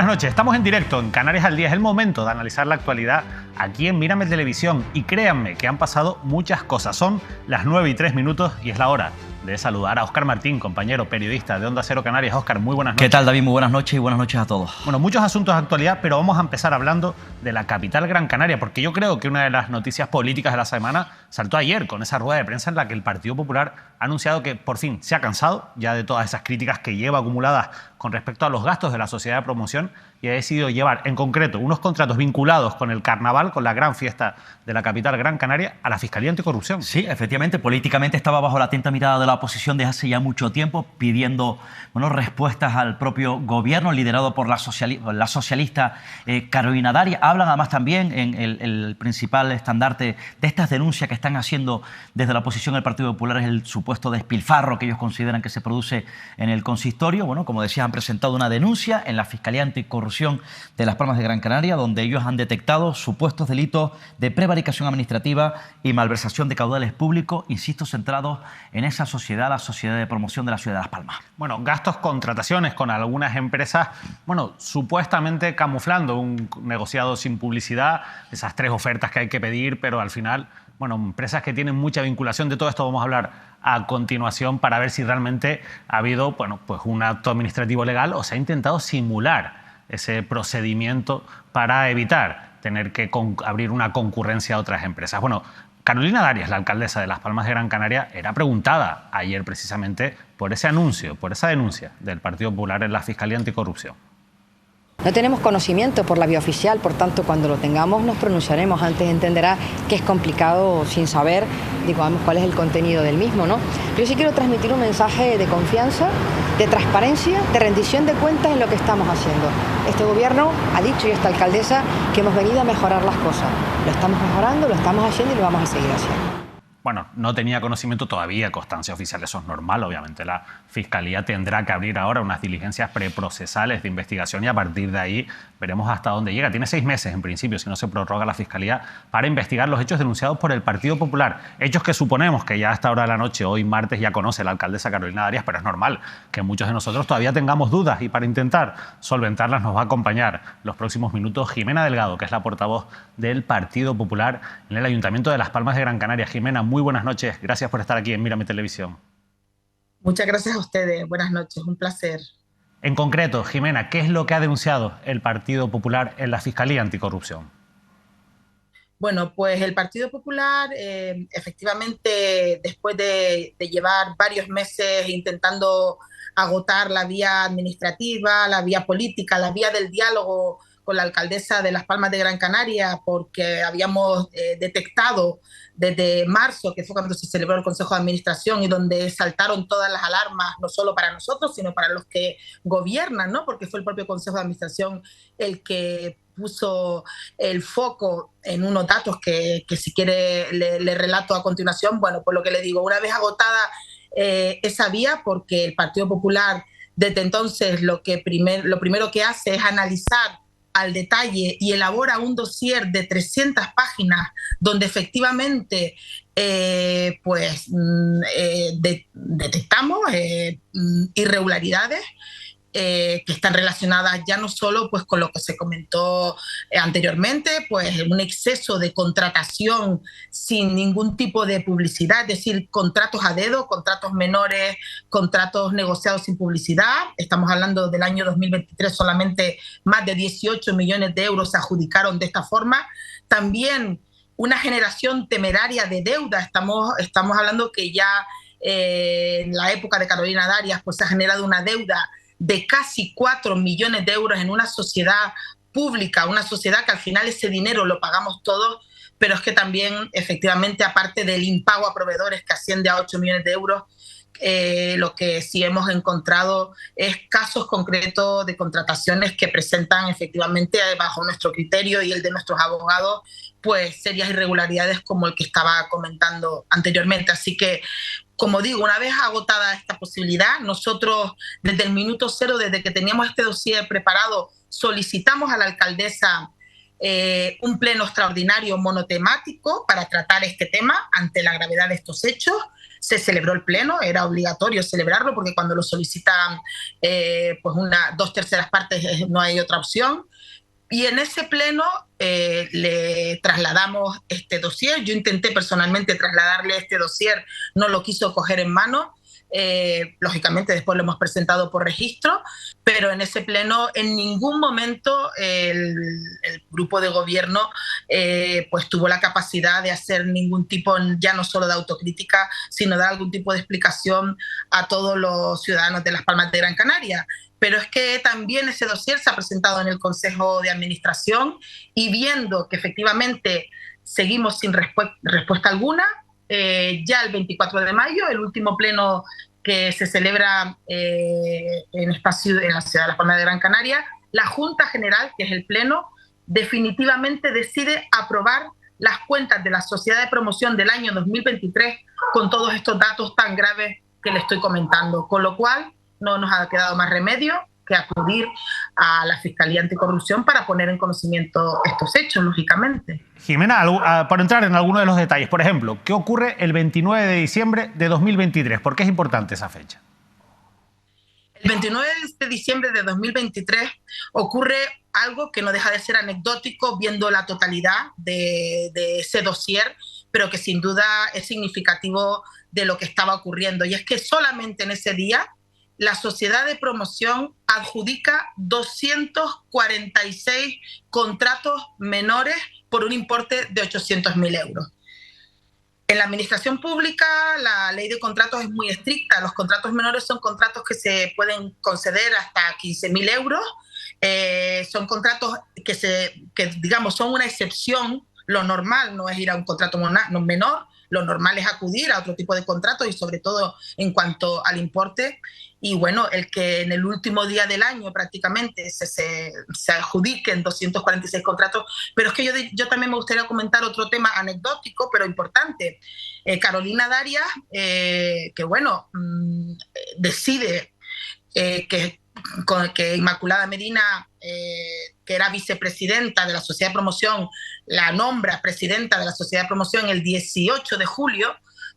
noches, estamos en directo en Canarias al Día. Es el momento de analizar la actualidad aquí en Mírame Televisión. Y créanme que han pasado muchas cosas. Son las 9:03 y es la hora de saludar a Óscar Martín, compañero periodista de Onda Cero Canarias. Óscar, muy buenas noches. ¿Qué tal, David? Muy buenas noches y buenas noches a todos. Bueno, muchos asuntos de actualidad, pero vamos a empezar hablando de la capital Gran Canaria, porque yo creo que una de las noticias políticas de la semana saltó ayer con esa rueda de prensa en la que el Partido Popular ha anunciado que por fin se ha cansado ya de todas esas críticas que lleva acumuladas con respecto a los gastos de la sociedad de promoción y ha decidido llevar en concreto unos contratos vinculados con el carnaval, con la gran fiesta de la capital Gran Canaria, a la Fiscalía Anticorrupción. Sí, efectivamente, políticamente estaba bajo la atenta mirada de la oposición desde hace ya mucho tiempo, pidiendo respuestas al propio gobierno liderado por la socialista Carolina Darias. Hablan además también en el principal estandarte de estas denuncias que están haciendo desde la oposición el Partido Popular, es el supuesto despilfarro que ellos consideran que se produce en el consistorio. Bueno, como decía, han presentado una denuncia en la Fiscalía Anticorrupción de Las Palmas de Gran Canaria, donde ellos han detectado supuestos delitos de prevaricación administrativa y malversación de caudales públicos, insisto, centrados en esa sociedad, la Sociedad de Promoción de la Ciudad de Las Palmas. Bueno, gastos, contrataciones con algunas empresas, supuestamente camuflando un negociado sin publicidad, esas 3 ofertas que hay que pedir, pero al final, empresas que tienen mucha vinculación. De todo esto vamos a hablar a continuación para ver si realmente ha habido, un acto administrativo legal o se ha intentado simular ese procedimiento para evitar tener que abrir una concurrencia a otras empresas. Carolina Darias, la alcaldesa de Las Palmas de Gran Canaria, era preguntada ayer precisamente por ese anuncio, por esa denuncia del Partido Popular en la Fiscalía Anticorrupción. No tenemos conocimiento por la vía oficial, por tanto, cuando lo tengamos nos pronunciaremos. Antes entenderá que es complicado sin saber, digamos, cuál es el contenido del mismo, ¿no? Yo sí quiero transmitir un mensaje de confianza, de transparencia, de rendición de cuentas en lo que estamos haciendo. Este gobierno ha dicho, y esta alcaldesa, que hemos venido a mejorar las cosas. Lo estamos mejorando, lo estamos haciendo y lo vamos a seguir haciendo. No tenía conocimiento todavía, constancia oficial, eso es normal. Obviamente la Fiscalía tendrá que abrir ahora unas diligencias preprocesales de investigación y a partir de ahí veremos hasta dónde llega. Tiene 6 meses en principio, si no se prorroga la Fiscalía, para investigar los hechos denunciados por el Partido Popular. Hechos que suponemos que ya a esta hora de la noche, hoy martes, ya conoce la alcaldesa Carolina Darias, pero es normal que muchos de nosotros todavía tengamos dudas y para intentar solventarlas nos va a acompañar los próximos minutos Jimena Delgado, que es la portavoz del Partido Popular en el Ayuntamiento de Las Palmas de Gran Canaria. Jimena, muy buenas noches. Gracias por estar aquí en Mírame Televisión. Muchas gracias a ustedes. Buenas noches. Un placer. En concreto, Jimena, ¿qué es lo que ha denunciado el Partido Popular en la Fiscalía Anticorrupción? Bueno, pues el Partido Popular, efectivamente, después de llevar varios meses intentando agotar la vía administrativa, la vía política, la vía del diálogo con la alcaldesa de Las Palmas de Gran Canaria, porque habíamos detectado desde marzo, que fue cuando se celebró el Consejo de Administración y donde saltaron todas las alarmas, no solo para nosotros, sino para los que gobiernan, ¿no? Porque fue el propio Consejo de Administración el que puso el foco en unos datos que si quiere le relato a continuación. Bueno, por lo que le digo, una vez agotada esa vía, porque el Partido Popular desde entonces lo primero que hace es analizar al detalle y elabora un dossier de 300 páginas donde efectivamente detectamos irregularidades que están relacionadas ya no solo con lo que se comentó anteriormente, un exceso de contratación sin ningún tipo de publicidad, es decir, contratos a dedo, contratos menores, contratos negociados sin publicidad. Estamos hablando del año 2023, solamente más de 18 millones de euros se adjudicaron de esta forma. También una generación temeraria de deuda. Estamos hablando que ya en la época de Carolina Darias se ha generado una deuda de casi 4 millones de euros en una sociedad pública, una sociedad que al final ese dinero lo pagamos todos, pero es que también efectivamente, aparte del impago a proveedores que asciende a 8 millones de euros, lo que sí hemos encontrado es casos concretos de contrataciones que presentan efectivamente, bajo nuestro criterio y el de nuestros abogados, serias irregularidades como el que estaba comentando anteriormente. Así que, como digo, una vez agotada esta posibilidad, nosotros desde el minuto cero, desde que teníamos este dossier preparado, solicitamos a la alcaldesa un pleno extraordinario monotemático para tratar este tema ante la gravedad de estos hechos. Se celebró el pleno, era obligatorio celebrarlo porque cuando lo solicitan pues 2/3 partes no hay otra opción. Y en ese pleno le trasladamos este dossier. Yo intenté personalmente trasladarle este dossier, no lo quiso coger en mano. Lógicamente después lo hemos presentado por registro, pero en ese pleno en ningún momento el grupo de gobierno pues tuvo la capacidad de hacer ningún tipo, ya no solo de autocrítica, sino de algún tipo de explicación a todos los ciudadanos de Las Palmas de Gran Canaria. Pero es que también ese dossier se ha presentado en el Consejo de Administración y viendo que efectivamente seguimos sin respuesta alguna, ya el 24 de mayo, el último pleno que se celebra en la ciudad de Las Palmas de Gran Canaria, la Junta General, que es el pleno, definitivamente decide aprobar las cuentas de la Sociedad de Promoción del año 2023 con todos estos datos tan graves que le estoy comentando, con lo cual no nos ha quedado más remedio que acudir a la Fiscalía Anticorrupción para poner en conocimiento estos hechos, lógicamente. Jimena, por entrar en algunos de los detalles, por ejemplo, ¿qué ocurre el 29 de diciembre de 2023? ¿Por qué es importante esa fecha? El 29 de diciembre de 2023 ocurre algo que no deja de ser anecdótico viendo la totalidad de ese dossier, pero que sin duda es significativo de lo que estaba ocurriendo. Y es que solamente en ese día la Sociedad de Promoción adjudica 246 contratos menores por un importe de 800.000 euros. En la administración pública la ley de contratos es muy estricta. Los contratos menores son contratos que se pueden conceder hasta 15.000 euros. Son contratos que digamos, son una excepción. Lo normal no es ir a un contrato menor. Lo normal es acudir a otro tipo de contratos y sobre todo en cuanto al importe. Y bueno, el que en el último día del año prácticamente se adjudiquen 246 contratos. Pero es que yo también me gustaría comentar otro tema anecdótico, pero importante. Carolina Darias, que bueno, decide que Inmaculada Medina, que era vicepresidenta de la Sociedad de Promoción, la nombra presidenta de la Sociedad de Promoción el 18 de julio,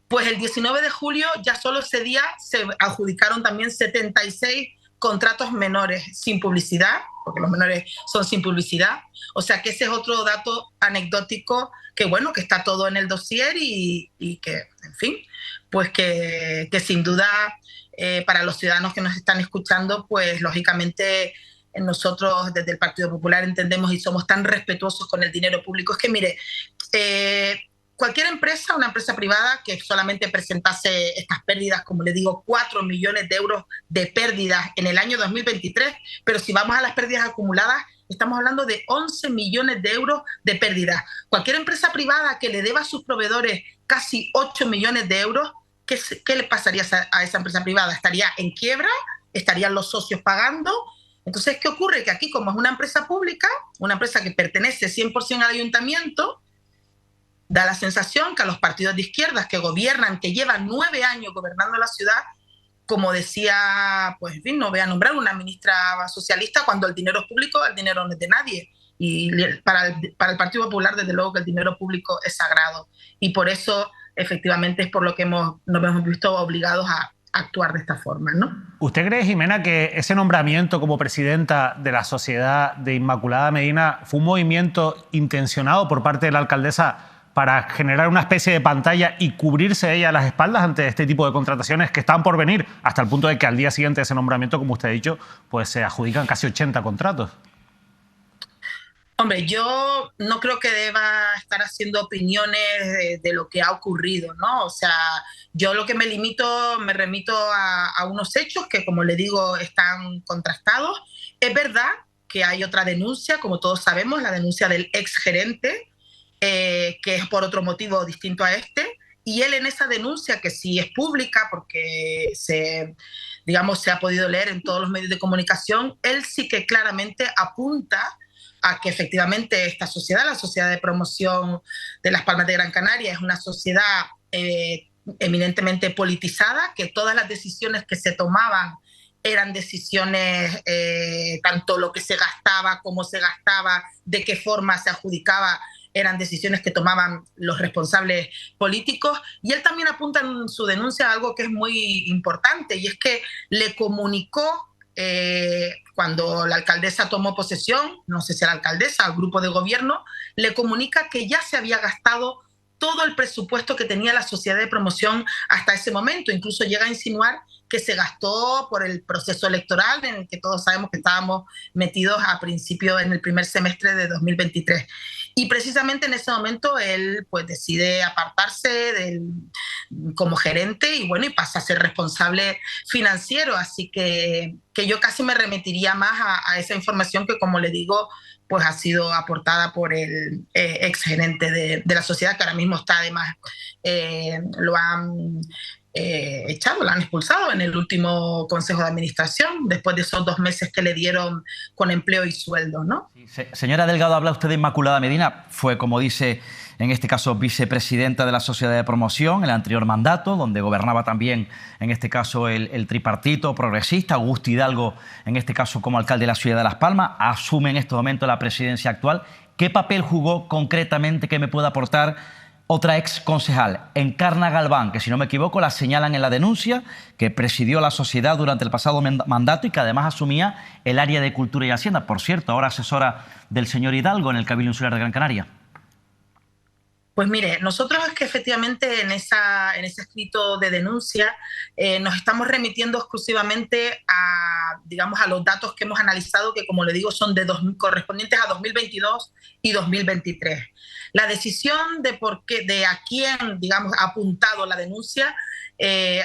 pues el 19 de julio ya solo ese día se adjudicaron también 76 contratos menores sin publicidad, porque los menores son sin publicidad. O sea que ese es otro dato anecdótico que bueno, que está todo en el dossier y que, en fin, pues que sin duda para los ciudadanos que nos están escuchando, pues lógicamente nosotros desde el Partido Popular entendemos y somos tan respetuosos con el dinero público. Es que mire, cualquier empresa, una empresa privada que solamente presentase estas pérdidas, como le digo, 4 millones de euros de pérdidas en el año 2023, pero si vamos a las pérdidas acumuladas, estamos hablando de 11 millones de euros de pérdidas. Cualquier empresa privada que le deba a sus proveedores casi 8 millones de euros, ¿qué le pasaría a esa empresa privada? ¿Estaría en quiebra? ¿Estarían los socios pagando? Entonces, ¿qué ocurre? Que aquí, como es una empresa pública, una empresa que pertenece 100% al ayuntamiento, da la sensación que a los partidos de izquierdas que gobiernan, que llevan 9 años gobernando la ciudad, como decía, pues en fin, no voy a nombrar una ministra socialista, cuando el dinero es público, el dinero no es de nadie. Y para el Partido Popular, desde luego que el dinero público es sagrado. Y por eso, efectivamente, es por lo que nos hemos visto obligados a actuar de esta forma, ¿no? ¿Usted cree, Jimena, que ese nombramiento como presidenta de la Sociedad de Inmaculada Medina fue un movimiento intencionado por parte de la alcaldesa para generar una especie de pantalla y cubrirse ella las espaldas ante este tipo de contrataciones que están por venir, hasta el punto de que al día siguiente de ese nombramiento, como usted ha dicho, pues se adjudican casi 80 contratos? Hombre, yo no creo que deba estar haciendo opiniones de lo que ha ocurrido, ¿no? O sea, yo lo que me remito a unos hechos que, como le digo, están contrastados. Es verdad que hay otra denuncia, como todos sabemos, la denuncia del exgerente, que es por otro motivo distinto a este, y él en esa denuncia, que sí es pública porque se ha podido leer en todos los medios de comunicación, él sí que claramente apunta a que efectivamente esta sociedad, la Sociedad de Promoción de Las Palmas de Gran Canaria, es una sociedad eminentemente politizada, que todas las decisiones que se tomaban eran decisiones, tanto lo que se gastaba, cómo se gastaba, de qué forma se adjudicaba, eran decisiones que tomaban los responsables políticos. Y él también apunta en su denuncia algo que es muy importante, y es que le comunicó, cuando la alcaldesa tomó posesión, no sé si la alcaldesa, al grupo de gobierno, le comunica que ya se había gastado todo el presupuesto que tenía la sociedad de promoción hasta ese momento. Incluso llega a insinuar que se gastó por el proceso electoral en el que todos sabemos que estábamos metidos a principio, en el primer semestre de 2023. Y precisamente en ese momento él pues decide apartarse como gerente y bueno, y pasa a ser responsable financiero. Así que yo casi me remitiría más a esa información que, como le digo, pues ha sido aportada por el exgerente de la sociedad, que ahora mismo está, además, lo han echado, lo han expulsado en el último consejo de administración, después de esos 2 meses que le dieron con empleo y sueldo, ¿no? Sí, señora Delgado, habla usted de Inmaculada Medina, fue, como dice, en este caso, vicepresidenta de la Sociedad de Promoción en el anterior mandato, donde gobernaba también, en este caso, el tripartito progresista, Augusto Hidalgo, en este caso, como alcalde de la ciudad de Las Palmas, asume en este momento la presidencia actual. ¿Qué papel jugó concretamente que me pueda aportar otra ex concejal, Encarna Galván, que si no me equivoco la señalan en la denuncia, que presidió la sociedad durante el pasado mandato y que además asumía el área de Cultura y Hacienda? Por cierto, ahora asesora del señor Hidalgo en el Cabildo Insular de Gran Canaria. Pues mire, nosotros es que efectivamente en ese escrito de denuncia nos estamos remitiendo exclusivamente digamos, a los datos que hemos analizado, que, como le digo, son correspondientes a 2022 y 2023. La decisión de a quién, digamos, ha apuntado la denuncia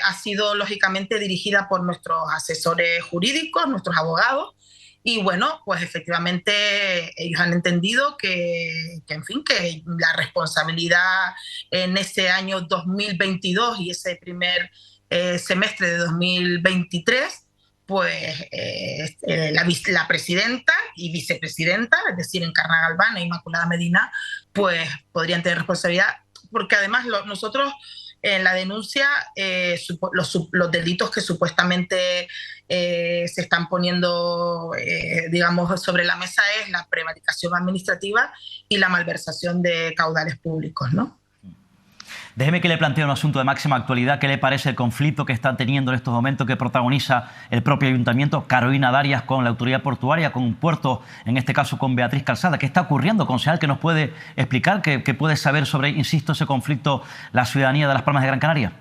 ha sido lógicamente dirigida por nuestros asesores jurídicos, nuestros abogados. Y bueno, pues efectivamente ellos han entendido que en fin, que la responsabilidad en ese año 2022 y ese primer semestre de 2023, pues la presidenta y vicepresidenta, es decir, Encarna Galván e Inmaculada Medina, pues podrían tener responsabilidad, porque además nosotros en la denuncia los delitos que supuestamente se están poniendo, digamos, sobre la mesa es la prevaricación administrativa y la malversación de caudales públicos, ¿no? Déjeme que le plantee un asunto de máxima actualidad. ¿Qué le parece el conflicto que están teniendo en estos momentos, que protagoniza el propio ayuntamiento, Carolina Darias, con la autoridad portuaria, con un puerto, en este caso con Beatriz Calzada? ¿Qué está ocurriendo, concejal? ¿Qué nos puede explicar? ¿Qué puede saber sobre, insisto, ese conflicto la ciudadanía de Las Palmas de Gran Canaria?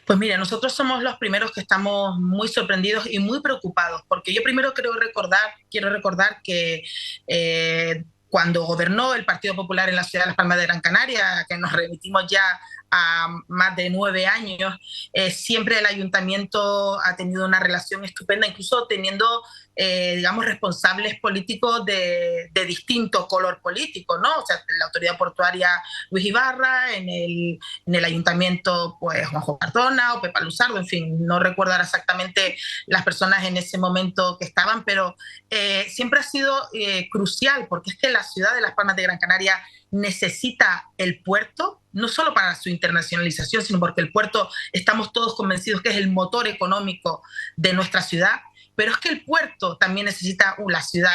Pues mire, nosotros somos los primeros que estamos muy sorprendidos y muy preocupados, porque yo primero quiero recordar que cuando gobernó el Partido Popular en la ciudad de Las Palmas de Gran Canaria, que nos remitimos ya a más de 9 años, siempre el ayuntamiento ha tenido una relación estupenda, incluso teniendo, digamos, responsables políticos de distinto color político, ¿no? O sea, la autoridad portuaria Luis Ibarra, en el ayuntamiento, pues Juanjo Cardona o Pepa Luzardo, en fin, no recuerdo ahora exactamente las personas en ese momento que estaban, pero siempre ha sido crucial, porque es que la ciudad de Las Palmas de Gran Canaria necesita el puerto, no solo para su internacionalización, sino porque el puerto, estamos todos convencidos que es el motor económico de nuestra ciudad, pero es que el puerto también necesita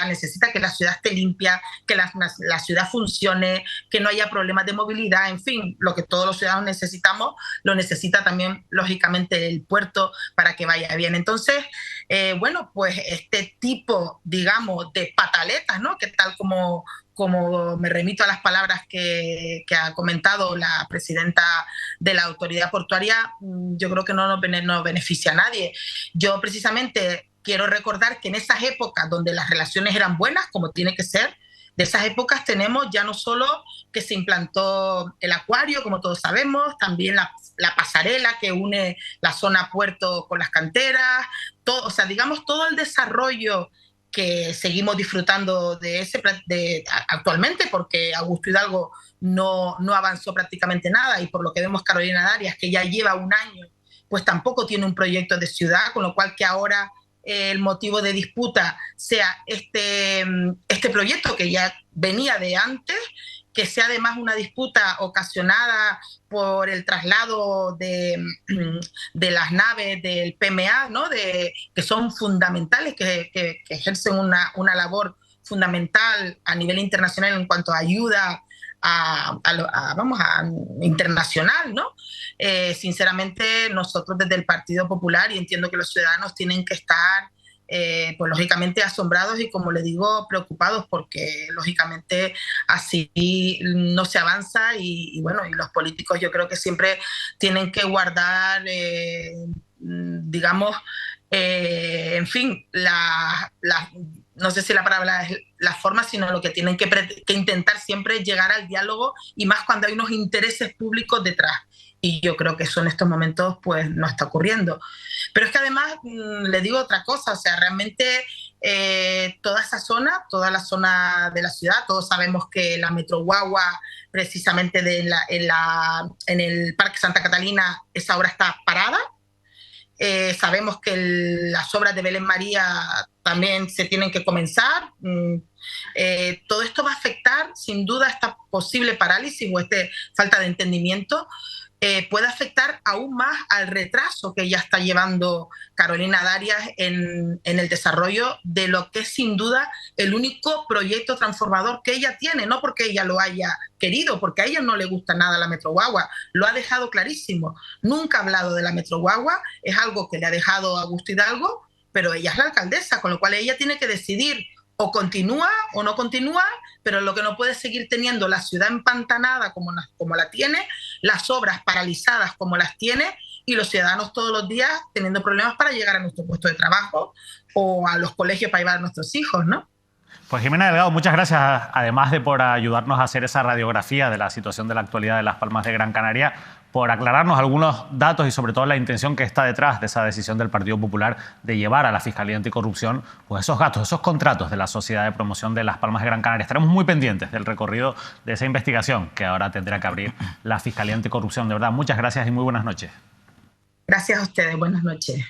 necesita que la ciudad esté limpia, que la ciudad funcione, que no haya problemas de movilidad, en fin, lo que todos los ciudadanos necesitamos, lo necesita también, lógicamente, el puerto para que vaya bien. Entonces, bueno, pues este tipo, digamos, de pataletas, ¿no? Que tal como me remito a las palabras que ha comentado la presidenta de la autoridad portuaria, yo creo que no beneficia a nadie. Yo precisamente quiero recordar que en esas épocas donde las relaciones eran buenas, como tiene que ser, de esas épocas tenemos ya no solo que se implantó el acuario, como todos sabemos, también la pasarela que une la zona puerto con las canteras, todo, o sea, digamos, todo el desarrollo que seguimos disfrutando actualmente, porque Augusto Hidalgo no avanzó prácticamente nada, y por lo que vemos Carolina Darias, que ya lleva 1 año, pues tampoco tiene un proyecto de ciudad, con lo cual que ahora el motivo de disputa sea este proyecto que ya venía de antes, que sea además una disputa ocasionada por el traslado de las naves del PMA, ¿no? Que son fundamentales, que ejercen una labor fundamental a nivel internacional en cuanto a ayuda internacional, ¿no? Sinceramente, nosotros desde el Partido Popular, y entiendo que los ciudadanos tienen que estar pues lógicamente asombrados y, como le digo, preocupados, porque lógicamente así no se avanza y bueno, y los políticos yo creo que siempre tienen que guardar digamos en fin, no sé si la palabra es la forma, sino lo que tienen que intentar siempre es llegar al diálogo, y más cuando hay unos intereses públicos detrás. Y yo creo que eso en estos momentos pues no está ocurriendo. Pero es que además le digo otra cosa, o sea, realmente toda la zona de la ciudad, todos sabemos que la Metro Guagua, precisamente en el Parque Santa Catalina, esa obra está parada. Sabemos que las obras de Belén María también se tienen que comenzar. Todo esto va a afectar, sin duda, esta posible parálisis o esta falta de entendimiento puede afectar aún más al retraso que ya está llevando Carolina Darias en el desarrollo de lo que es sin duda el único proyecto transformador que ella tiene, no porque ella lo haya querido, porque a ella no le gusta nada la Metro Guagua, lo ha dejado clarísimo, nunca ha hablado de la Metro Guagua, es algo que le ha dejado Augusto Hidalgo, pero ella es la alcaldesa, con lo cual ella tiene que decidir o continúa o no continúa, pero lo que no puede seguir teniendo la ciudad empantanada como la tiene, las obras paralizadas como las tiene, y los ciudadanos todos los días teniendo problemas para llegar a nuestro puesto de trabajo o a los colegios para llevar a nuestros hijos, ¿no? Pues Jimena Delgado, muchas gracias, además de por ayudarnos a hacer esa radiografía de la situación de la actualidad de Las Palmas de Gran Canaria, por aclararnos algunos datos y sobre todo la intención que está detrás de esa decisión del Partido Popular de llevar a la Fiscalía Anticorrupción pues esos gastos, esos contratos de la Sociedad de Promoción de Las Palmas de Gran Canaria. Estaremos muy pendientes del recorrido de esa investigación que ahora tendrá que abrir la Fiscalía Anticorrupción. De verdad, muchas gracias y muy buenas noches. Gracias a ustedes, buenas noches.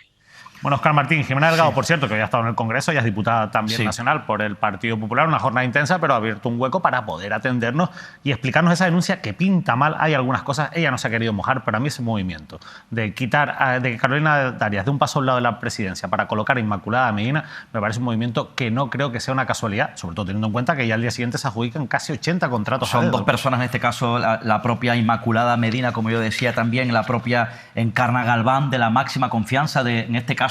Bueno, Óscar Martín, Jimena Delgado, por cierto, que hoy ha estado en el Congreso, ella es diputada también nacional por el Partido Popular, una jornada intensa, pero ha abierto un hueco para poder atendernos y explicarnos esa denuncia que pinta mal. Hay algunas cosas, ella no se ha querido mojar, pero a mí ese movimiento de quitar, de que Carolina Darias dé un paso al lado de la presidencia para colocar a Inmaculada Medina, me parece un movimiento que no creo que sea una casualidad, sobre todo teniendo en cuenta que ya al día siguiente se adjudican casi 80 contratos. Son dos personas, en este caso la propia Inmaculada Medina, como yo decía también, la propia Encarna Galván, de la máxima confianza de, en este caso,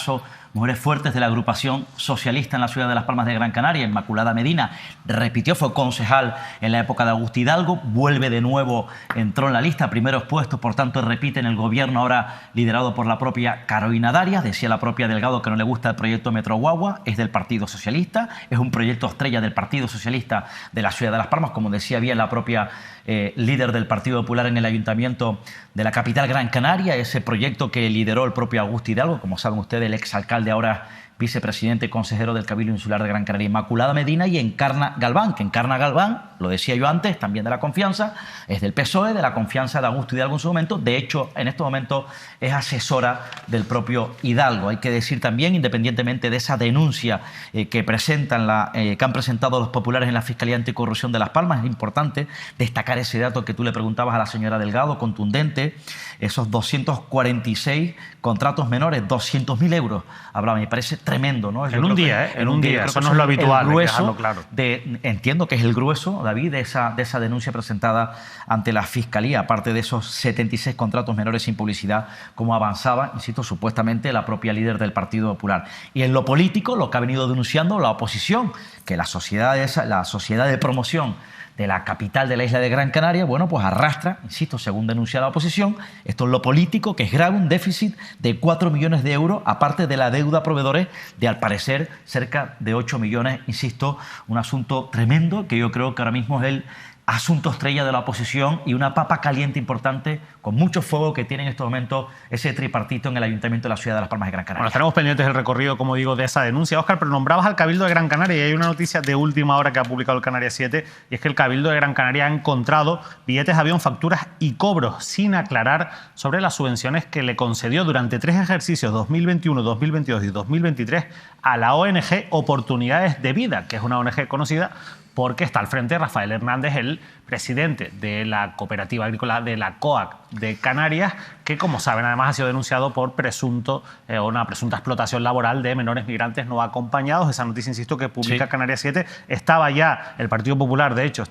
mujeres fuertes de la agrupación socialista en la ciudad de Las Palmas de Gran Canaria. Inmaculada Medina repitió, fue concejal en la época de Augusto Hidalgo, vuelve de nuevo, entró en la lista, primeros puestos, por tanto repite en el gobierno ahora liderado por la propia Carolina Darias. Decía la propia Delgado que no le gusta el proyecto Metro Guagua, es del Partido Socialista, es un proyecto estrella del Partido Socialista de la ciudad de Las Palmas, como decía bien la propia líder del Partido Popular en el Ayuntamiento de la capital Gran Canaria, ese proyecto que lideró el propio Augusto Hidalgo, como saben ustedes, el exalcalde, ahora vicepresidente y consejero del Cabildo Insular de Gran Canaria, Inmaculada Medina, y Encarna Galván, que Encarna Galván, lo decía yo antes, también de la confianza, es del PSOE, de la confianza de Augusto Hidalgo en su momento, de hecho, en este momento es asesora del propio Hidalgo. Hay que decir también, independientemente de esa denuncia que han presentado los populares en la Fiscalía Anticorrupción de Las Palmas, es importante destacar ese dato que tú le preguntabas a la señora Delgado, contundente, esos 246 contratos menores, 200.000 euros, hablaba, me parece tremendo, ¿no? En un día, en un día, eso no es lo habitual, grueso, claro. Entiendo que es el grueso, David, de esa denuncia presentada ante la Fiscalía, aparte de esos 76 contratos menores sin publicidad, como avanzaba, insisto, supuestamente la propia líder del Partido Popular. Y en lo político, lo que ha venido denunciando la oposición, que la sociedad de promoción de la capital de la isla de Gran Canaria, bueno, pues arrastra, insisto, según denuncia la oposición, esto es lo político, que es grave, un déficit de 4 millones de euros, aparte de la deuda a proveedores de, al parecer, cerca de 8 millones, insisto, un asunto tremendo que yo creo que ahora mismo es el asunto estrella de la oposición y una papa caliente importante, con mucho fuego, que tiene en estos momentos ese tripartito en el Ayuntamiento de la ciudad de Las Palmas de Gran Canaria. Bueno, estaremos pendientes del recorrido, como digo, de esa denuncia. Óscar, pero nombrabas al Cabildo de Gran Canaria y hay una noticia de última hora que ha publicado el Canarias 7, y es que el Cabildo de Gran Canaria ha encontrado billetes de avión, facturas y cobros sin aclarar sobre las subvenciones que le concedió durante 3 ejercicios, 2021, 2022 y 2023, a la ONG Oportunidades de Vida, que es una ONG conocida porque está al frente Rafael Hernández, el presidente de la cooperativa agrícola de la COAC de Canarias, que, como saben, además ha sido denunciado por una presunta explotación laboral de menores migrantes no acompañados. Esa noticia, insisto, que publica Canarias 7. Estaba ya, el Partido Popular, de hecho,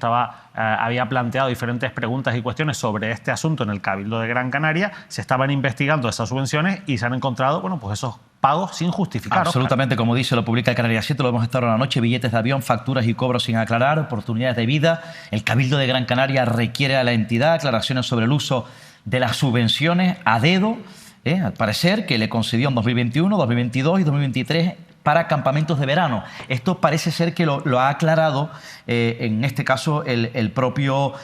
había planteado diferentes preguntas y cuestiones sobre este asunto en el Cabildo de Gran Canaria. Se estaban investigando esas subvenciones y se han encontrado, bueno, pues esos pagos sin justificar. Absolutamente, como dice, lo publica el Canarias 7, lo hemos estado en la noche, billetes de avión, facturas y cobros sin aclarar, oportunidades de vida. El Cabildo de Gran Canaria requiere a la entidad aclaraciones sobre el uso de las subvenciones a dedo, al parecer, que le concedió en 2021, 2022 y 2023 para campamentos de verano. Esto parece ser que lo ha aclarado, en este caso, el propio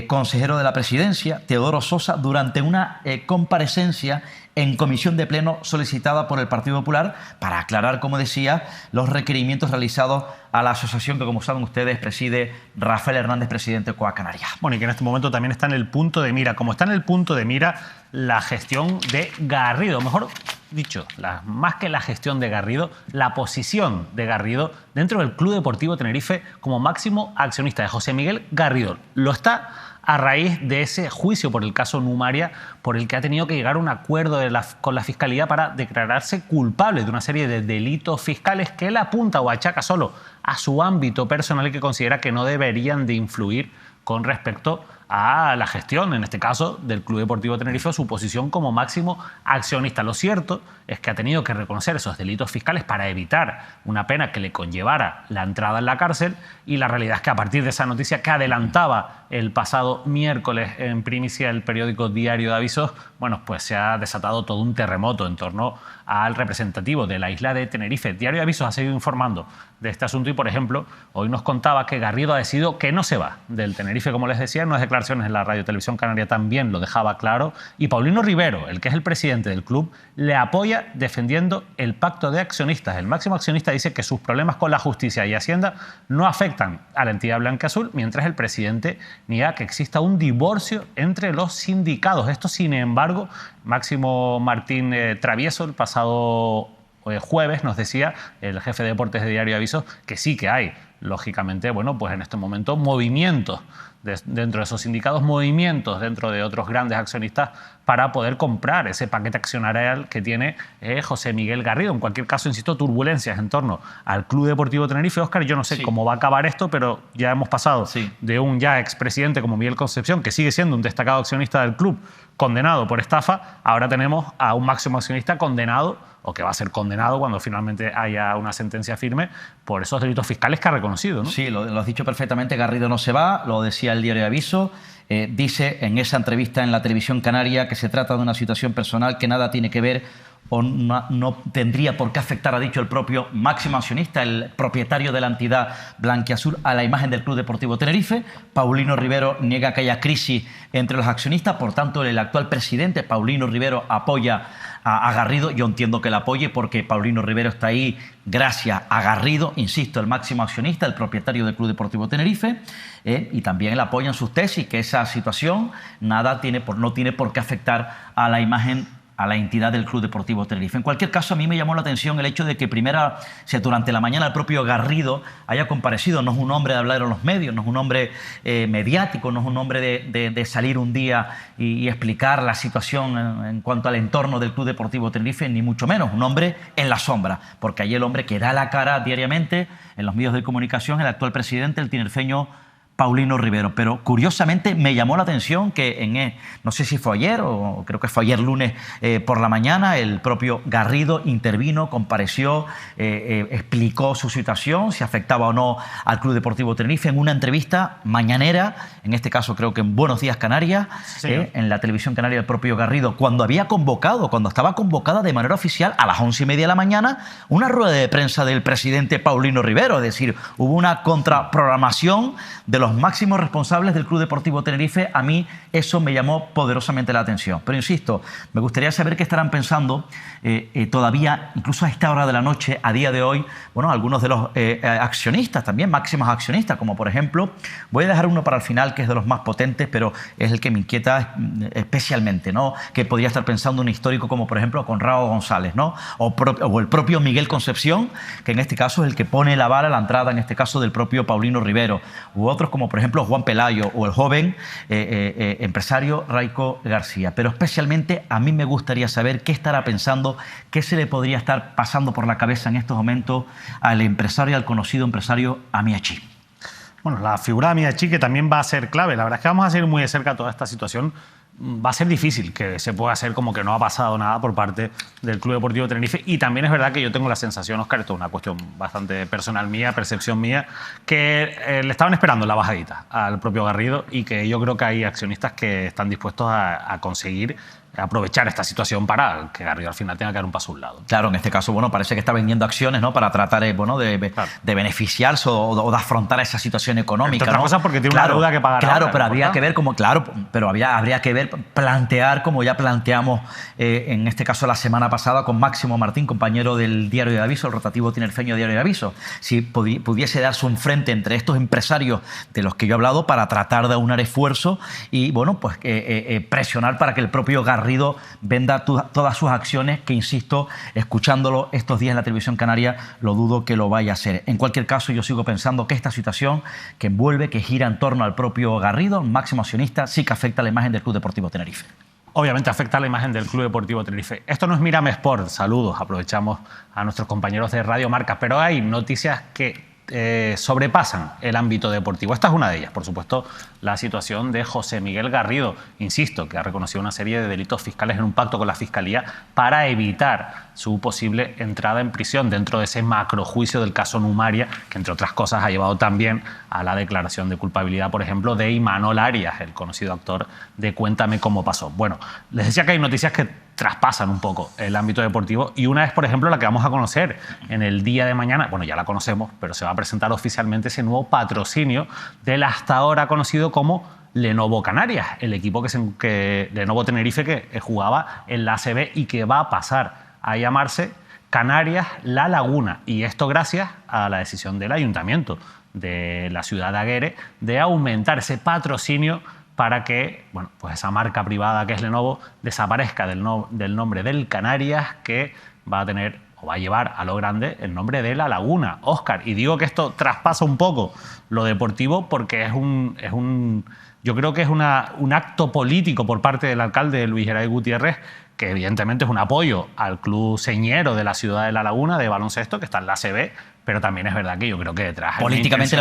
consejero de la Presidencia, Teodoro Sosa, durante una comparecencia en comisión de pleno solicitada por el Partido Popular para aclarar, como decía, los requerimientos realizados a la asociación que, como saben ustedes, preside Rafael Hernández, presidente de COAC Canarias. Bueno, y que en este momento también está en el punto de mira, como está en el punto de mira la gestión de Garrido, mejor dicho, más que la gestión de Garrido, la posición de Garrido dentro del Club Deportivo Tenerife como máximo accionista de José Miguel Garrido. Lo está a raíz de ese juicio por el caso Numaria, por el que ha tenido que llegar a un acuerdo con la Fiscalía para declararse culpable de una serie de delitos fiscales que él apunta o achaca solo a su ámbito personal y que considera que no deberían de influir con respecto a la gestión, en este caso, del Club Deportivo Tenerife, o su posición como máximo accionista. Lo cierto es que ha tenido que reconocer esos delitos fiscales para evitar una pena que le conllevara la entrada en la cárcel, y la realidad es que a partir de esa noticia que adelantaba el pasado miércoles en primicia el periódico Diario de Avisos, bueno, pues se ha desatado todo un terremoto en torno al representativo de la isla de Tenerife. Diario de Avisos ha seguido informando de este asunto y, por ejemplo, hoy nos contaba que Garrido ha decidido que no se va del Tenerife, como les decía, en unas declaraciones en la Radio Televisión Canaria también lo dejaba claro, y Paulino Rivero, el que es el presidente del club, le apoya defendiendo el pacto de accionistas. El máximo accionista dice que sus problemas con la justicia y Hacienda no afectan a la entidad blanquiazul, mientras el presidente niega que exista un divorcio entre los sindicados. Esto, sin embargo, Máximo Martín Travieso, el pasado jueves, nos decía, el jefe de deportes de Diario de Avisos, que sí que hay, lógicamente, bueno, pues en este momento movimientos dentro de esos sindicatos, movimientos dentro de otros grandes accionistas para poder comprar ese paquete accionarial que tiene José Miguel Garrido. En cualquier caso, insisto, turbulencias en torno al Club Deportivo Tenerife. Óscar, yo no sé cómo va a acabar esto, pero ya hemos pasado de un ya expresidente como Miguel Concepción, que sigue siendo un destacado accionista del club, condenado por estafa. Ahora tenemos a un máximo accionista condenado, o que va a ser condenado cuando finalmente haya una sentencia firme, por esos delitos fiscales que ha reconocido, ¿no? Sí, lo has dicho perfectamente. Garrido no se va, lo decía el Diario de Aviso. Dice en esa entrevista en la televisión canaria que se trata de una situación personal que nada tiene que ver o no tendría por qué afectar, ha dicho el propio máximo accionista, el propietario de la entidad blanquiazul, a la imagen del Club Deportivo Tenerife. Paulino Rivero niega que haya crisis entre los accionistas, por tanto el actual presidente, Paulino Rivero, apoya a Garrido. Yo entiendo que la apoye porque Paulino Rivero está ahí gracias a Garrido, insisto, el máximo accionista, el propietario del Club Deportivo Tenerife, y también él apoya en sus tesis que esa situación no tiene por qué afectar a la imagen, a la entidad del Club Deportivo Tenerife. En cualquier caso, a mí me llamó la atención el hecho de que durante la mañana el propio Garrido haya comparecido. No es un hombre de hablar en los medios, no es un hombre mediático, no es un hombre de salir un día y explicar la situación en cuanto al entorno del Club Deportivo Tenerife, ni mucho menos. Un hombre en la sombra, porque allí el hombre que da la cara diariamente en los medios de comunicación, el actual presidente, el tinerfeño Paulino Rivero. Pero curiosamente me llamó la atención que no sé si fue ayer o creo que fue ayer lunes por la mañana, el propio Garrido intervino, compareció, explicó su situación, si afectaba o no al Club Deportivo Tenerife, en una entrevista mañanera, en este caso creo que en Buenos Días Canarias, en la televisión canaria, el propio Garrido, cuando estaba convocada de manera oficial a las 11:30 de la mañana una rueda de prensa del presidente Paulino Rivero. Es decir, hubo una contraprogramación de los los máximos responsables del Club Deportivo Tenerife, a mí eso me llamó poderosamente la atención. Pero insisto, me gustaría saber qué estarán pensando todavía, incluso a esta hora de la noche, a día de hoy, bueno, algunos de los accionistas también, máximos accionistas, como por ejemplo, voy a dejar uno para el final, que es de los más potentes, pero es el que me inquieta especialmente, ¿no? Que podría estar pensando un histórico como por ejemplo Conrado González, ¿no? O el propio Miguel Concepción, que en este caso es el que pone la vara a la entrada, en este caso del propio Paulino Rivero, u otros como por ejemplo Juan Pelayo o el joven empresario Raico García. Pero especialmente a mí me gustaría saber qué estará pensando, qué se le podría estar pasando por la cabeza en estos momentos al empresario, al conocido empresario Amiachi. Bueno, la figura de Amiachi, que también va a ser clave. La verdad es que vamos a seguir muy de cerca toda esta situación. Va a ser difícil que se pueda hacer como que no ha pasado nada por parte del Club Deportivo Tenerife. Y también es verdad que yo tengo la sensación, Óscar, esto es una cuestión bastante personal mía, percepción mía, que le estaban esperando la bajadita al propio Garrido y que yo creo que hay accionistas que están dispuestos a conseguir aprovechar esta situación para que Garrido al final tenga que dar un paso a un lado. Claro, en este caso, bueno, parece que está vendiendo acciones, ¿no? Para tratar, bueno, de beneficiarse o de afrontar esa situación económica, otra ¿no? cosa porque tiene una deuda que pagar. Claro, pero habría que ver habría que ver, plantear, como ya planteamos en este caso la semana pasada con Máximo Martín, compañero del Diario de Aviso, el rotativo tinerfeño Diario de Aviso, si pudiese darse un frente entre estos empresarios de los que yo he hablado para tratar de aunar esfuerzo y, bueno, pues presionar para que el propio Garrido venda todas sus acciones, que insisto, escuchándolo estos días en la televisión canaria, lo dudo que lo vaya a hacer. En cualquier caso, yo sigo pensando que esta situación que envuelve, que gira en torno al propio Garrido, máximo accionista, sí que afecta a la imagen del Club Deportivo Tenerife. Obviamente afecta a la imagen del Club Deportivo Tenerife. Esto no es Mírame Sport, saludos, aprovechamos a nuestros compañeros de Radio Marca, pero hay noticias que sobrepasan el ámbito deportivo. Esta es una de ellas, por supuesto, la situación de José Miguel Garrido, insisto, que ha reconocido una serie de delitos fiscales en un pacto con la Fiscalía para evitar su posible entrada en prisión dentro de ese macrojuicio del caso Numaria, que entre otras cosas ha llevado también a la declaración de culpabilidad, por ejemplo, de Imanol Arias, el conocido actor de Cuéntame cómo pasó. Bueno, les decía que hay noticias que traspasan un poco el ámbito deportivo y una es, por ejemplo, la que vamos a conocer en el día de mañana. Bueno, ya la conocemos, pero se va a presentar oficialmente ese nuevo patrocinio del hasta ahora conocido como Lenovo Canarias, el equipo que Lenovo Tenerife que jugaba en la ACB y que va a pasar a llamarse Canarias La Laguna. Y esto gracias a la decisión del ayuntamiento de la ciudad de Aguere de aumentar ese patrocinio para que, bueno, pues esa marca privada que es Lenovo desaparezca del nombre del Canarias, que va a tener o va a llevar a lo grande el nombre de La Laguna. Óscar, y digo que esto traspasa un poco lo deportivo porque yo creo que es un acto político por parte del alcalde Luis Geray Gutiérrez, que evidentemente es un apoyo al club señero de la ciudad de La Laguna de baloncesto, que está en la ACB, pero también es verdad que yo creo que detrás políticamente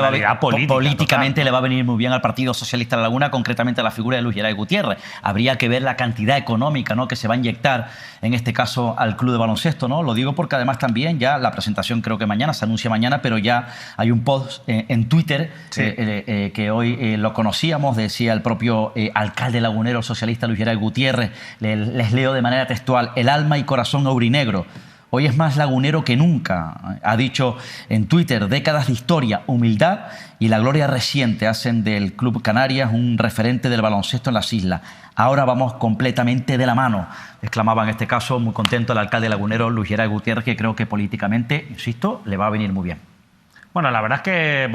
le va a venir muy bien al Partido Socialista de La Laguna, concretamente a la figura de Luis Geray Gutiérrez. Habría que ver la cantidad económica, ¿no?, que se va a inyectar en este caso al club de baloncesto, ¿no? Lo digo porque además también ya la presentación creo que mañana, se anuncia mañana, pero ya hay un post en Twitter, sí, que hoy lo conocíamos, decía el propio alcalde lagunero socialista Luis Geray Gutiérrez, les leo de manera textual: el alma y corazón aurinegro hoy es más lagunero que nunca. Ha dicho en Twitter: décadas de historia, humildad y la gloria reciente hacen del Club Canarias un referente del baloncesto en las islas. Ahora vamos completamente de la mano, exclamaba en este caso muy contento el alcalde lagunero Luis Geray Gutiérrez, que creo que políticamente, insisto, le va a venir muy bien. Bueno, la verdad es que,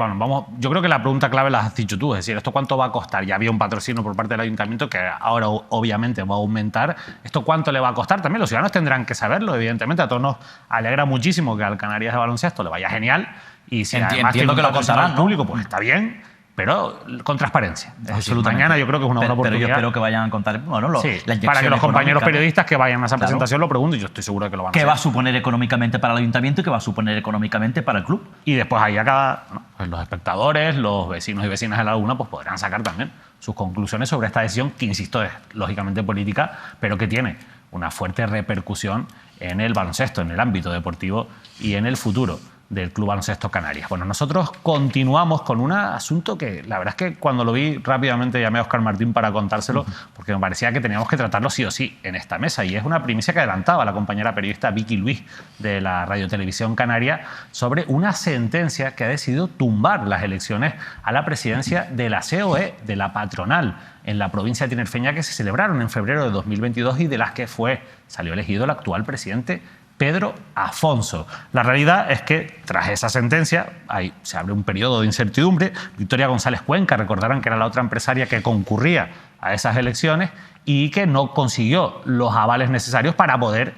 yo creo que la pregunta clave la has dicho tú, es decir, ¿esto cuánto va a costar? Ya había un patrocinio por parte del ayuntamiento que ahora obviamente va a aumentar. ¿Esto cuánto le va a costar? También los ciudadanos tendrán que saberlo, evidentemente. A todos nos alegra muchísimo que al Canarias de baloncesto le vaya genial y si además tiene un patrocinio al público, pues está bien, pero con transparencia. Es decir, mañana yo creo que es una buena oportunidad. Pero yo espero que vayan a contar, bueno, sí, para que los compañeros periodistas que vayan a esa presentación lo pregunten, yo estoy seguro de que lo van a hacer. ¿Qué va a suponer económicamente para el ayuntamiento y qué va a suponer económicamente para el club? Y después ahí pues los espectadores, los vecinos y vecinas de La Laguna, pues podrán sacar también sus conclusiones sobre esta decisión, que insisto es lógicamente política, pero que tiene una fuerte repercusión en el baloncesto, en el ámbito deportivo y en el futuro del Club Baloncesto Canarias. Bueno, nosotros continuamos con un asunto que la verdad es que cuando lo vi rápidamente llamé a Óscar Martín para contárselo, porque me parecía que teníamos que tratarlo sí o sí en esta mesa, y es una primicia que adelantaba la compañera periodista Vicky Luis de la Radio Televisión Canaria sobre una sentencia que ha decidido tumbar las elecciones a la presidencia de la COE, de la patronal, en la provincia tinerfeña, que se celebraron en febrero de 2022 y de las que salió elegido el actual presidente Pedro Afonso. La realidad es que tras esa sentencia se abre un periodo de incertidumbre. Victoria González Cuenca, recordarán que era la otra empresaria que concurría a esas elecciones y que no consiguió los avales necesarios para poder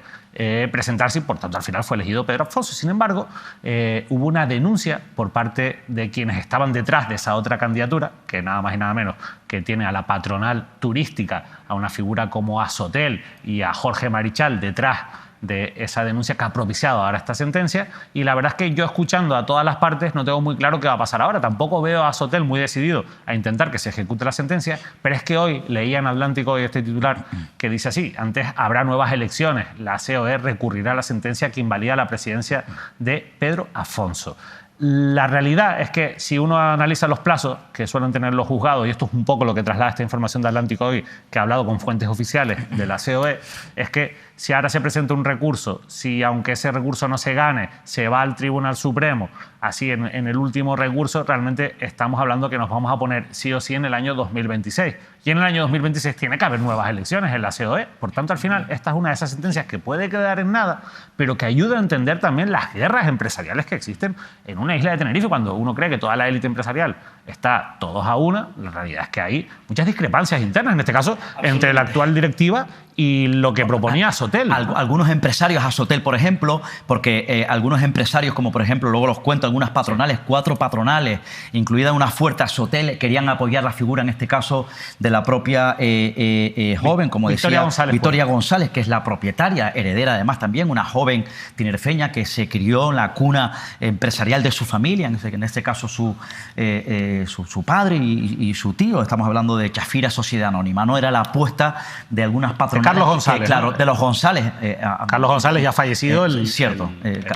presentarse y por tanto al final fue elegido Pedro Afonso. Sin embargo, hubo una denuncia por parte de quienes estaban detrás de esa otra candidatura, que nada más y nada menos que tiene a la patronal turística, a una figura como Azotel y a Jorge Marichal detrás de esa denuncia que ha propiciado ahora esta sentencia. Y la verdad es que yo, escuchando a todas las partes, no tengo muy claro qué va a pasar ahora. Tampoco veo a Azotel muy decidido a intentar que se ejecute la sentencia, pero es que hoy leía en Atlántico hoy este titular que dice así: antes habrá nuevas elecciones, la COE recurrirá a la sentencia que invalida la presidencia de Pedro Afonso. La realidad es que si uno analiza los plazos que suelen tener los juzgados, y esto es un poco lo que traslada esta información de Atlántico hoy, que ha hablado con fuentes oficiales de la COE, es que si ahora se presenta un recurso, si aunque ese recurso no se gane, se va al Tribunal Supremo, así en el último recurso, realmente estamos hablando que nos vamos a poner sí o sí en el año 2026. Y en el año 2026 tiene que haber nuevas elecciones en la COE. Por tanto, al final, esta es una de esas sentencias que puede quedar en nada, pero que ayuda a entender también las guerras empresariales que existen en una isla de Tenerife. Cuando uno cree que toda la élite empresarial está todos a una, la realidad es que hay muchas discrepancias internas, en este caso, entre la actual directiva y lo que proponía Azotel. Algunos empresarios, Azotel, por ejemplo, porque algunos empresarios, como por ejemplo, luego los cuento, algunas patronales, 4 patronales, incluida una fuerte Azotel, querían apoyar la figura, en este caso, de la propia joven, como decía Victoria González, que es la propietaria, heredera además también, una joven tinerfeña que se crió en la cuna empresarial de su familia, en este caso su padre y su tío. Estamos hablando de Chafira Sociedad Anónima. No era la apuesta de algunas patronales. Carlos González. Claro, ¿no? De los González. Carlos González ya ha fallecido, el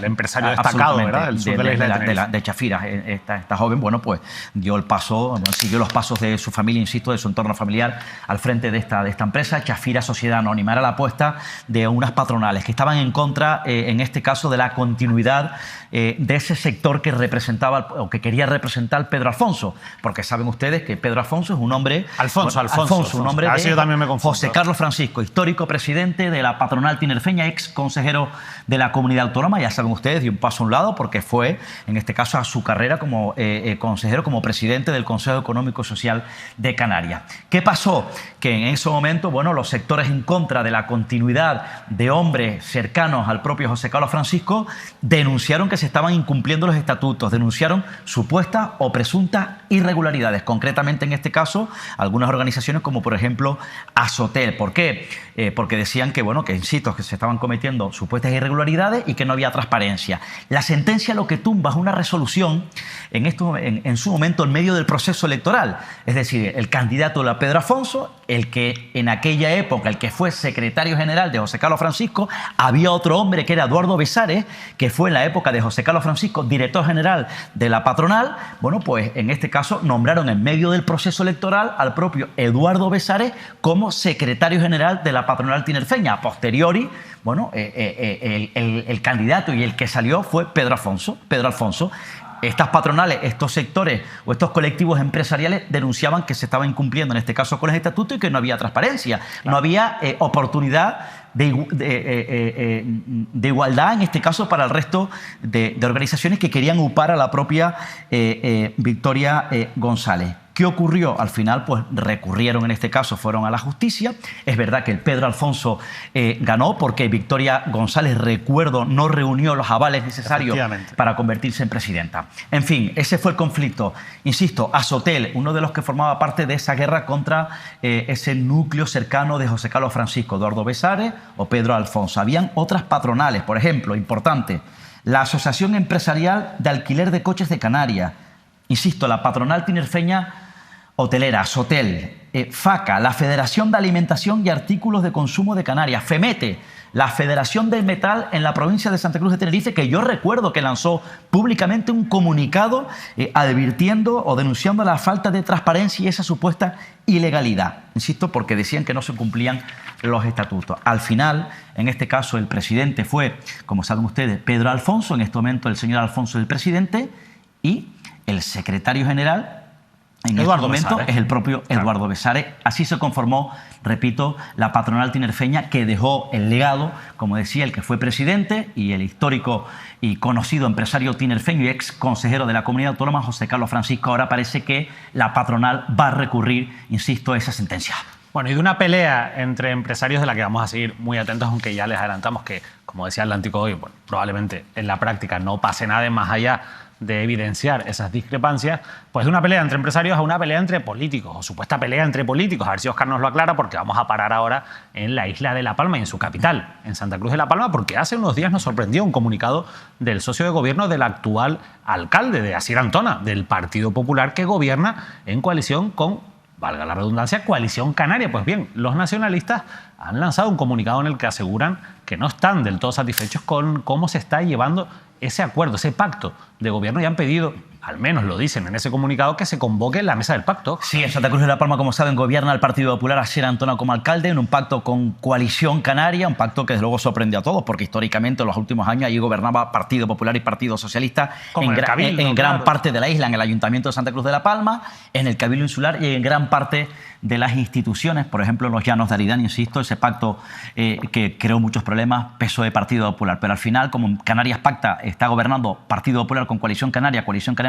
empresario destacado, ¿verdad? El sur de la isla de Chafira. Esta joven, bueno, pues dio el paso, siguió los pasos de su familia, insisto, de su entorno familiar al frente de esta empresa, Chafira Sociedad Anónima. Era la apuesta de unas patronales que estaban en contra, en este caso, de la continuidad de ese sector que representaba o que quería representar Pedro Afonso, porque saben ustedes que Pedro Afonso es un hombre... Alfonso, un hombre de yo también me confundo. José Carlos Francisco, histórico presidente de la patronal tinerfeña, ex consejero de la comunidad autónoma, ya saben ustedes, dio un paso a un lado porque fue, en este caso, a su carrera como consejero, como presidente del Consejo Económico y Social de Canarias. ¿Qué pasó? Que en ese momento, bueno, los sectores en contra de la continuidad de hombres cercanos al propio José Carlos Francisco denunciaron que se estaban incumpliendo los estatutos, denunciaron supuestas o presuntas irregularidades, concretamente en este caso algunas organizaciones como por ejemplo Azotel. ¿Por qué? Porque decían que, bueno, que insisto, que se estaban cometiendo supuestas irregularidades y que no había transparencia. La sentencia lo que tumba es una resolución en su momento en medio del proceso electoral, es decir, el candidato era Pedro Afonso, el que en aquella época, el que fue secretario general de José Carlos Francisco, había otro hombre que era Eduardo Besares, que fue en la época de José Carlos Francisco director general de la patronal. Bueno, pues en este caso nombraron en medio del proceso electoral al propio Eduardo Besares como secretario general de la patronal tinerfeña. A posteriori, bueno, el candidato y el que salió fue Pedro Alfonso. Estas patronales, estos sectores o estos colectivos empresariales denunciaban que se estaba incumpliendo, en este caso con el estatuto, y que no había transparencia, no había oportunidad de igualdad, en este caso, para el resto de organizaciones que querían upar a la propia Victoria González. ¿Qué ocurrió? Al final, pues recurrieron, en este caso, fueron a la justicia. Es verdad que el Pedro Alfonso ganó porque Victoria González, recuerdo, no reunió los avales necesarios para convertirse en presidenta. En fin, ese fue el conflicto. Insisto, Azotel, uno de los que formaba parte de esa guerra contra ese núcleo cercano de José Carlos Francisco, Eduardo Besares o Pedro Alfonso. Habían otras patronales, por ejemplo, importante, la Asociación Empresarial de Alquiler de Coches de Canarias. Insisto, la patronal tinerfeña Hotelera, Sotel, FACA, la Federación de Alimentación y Artículos de Consumo de Canarias, FEMETE, la Federación del Metal en la provincia de Santa Cruz de Tenerife, que yo recuerdo que lanzó públicamente un comunicado advirtiendo o denunciando la falta de transparencia y esa supuesta ilegalidad. Insisto, porque decían que no se cumplían los estatutos. Al final, en este caso, el presidente fue, como saben ustedes, Pedro Alfonso, en este momento el señor Alfonso es el presidente, y el secretario general en este momento es el propio Eduardo Besares. Así se conformó, repito, la patronal tinerfeña, que dejó el legado, como decía, el que fue presidente y el histórico y conocido empresario tinerfeño y ex consejero de la Comunidad Autónoma, José Carlos Francisco. Ahora parece que la patronal va a recurrir, insisto, a esa sentencia. Bueno, y de una pelea entre empresarios de la que vamos a seguir muy atentos, aunque ya les adelantamos que, como decía Atlántico hoy, bueno, probablemente en la práctica no pase nada más allá de evidenciar esas discrepancias, pues de una pelea entre empresarios a una pelea entre políticos, o supuesta pelea entre políticos. A ver si Óscar nos lo aclara, porque vamos a parar ahora en la isla de La Palma y en su capital, en Santa Cruz de La Palma, porque hace unos días nos sorprendió un comunicado del socio de gobierno del actual alcalde de Asier Antona, del Partido Popular, que gobierna en coalición con, valga la redundancia, Coalición Canaria. Pues bien, los nacionalistas han lanzado un comunicado en el que aseguran que no están del todo satisfechos con cómo se está llevando ese acuerdo, ese pacto de gobierno, y han pedido, al menos lo dicen en ese comunicado, que se convoque la mesa del pacto. Sí, en Santa Cruz de La Palma, como saben, gobierna el Partido Popular, Asier Antona como alcalde, en un pacto con Coalición Canaria, un pacto que desde luego sorprende a todos, porque históricamente en los últimos años allí gobernaba Partido Popular y Partido Socialista en gran parte de la isla, en el Ayuntamiento de Santa Cruz de La Palma, en el Cabildo Insular y en gran parte de las instituciones, por ejemplo en los Llanos de Aridane, insisto, ese pacto que creó muchos problemas, PSOE, Partido Popular. Pero al final, como Canarias pacta, está gobernando Partido Popular con Coalición Canaria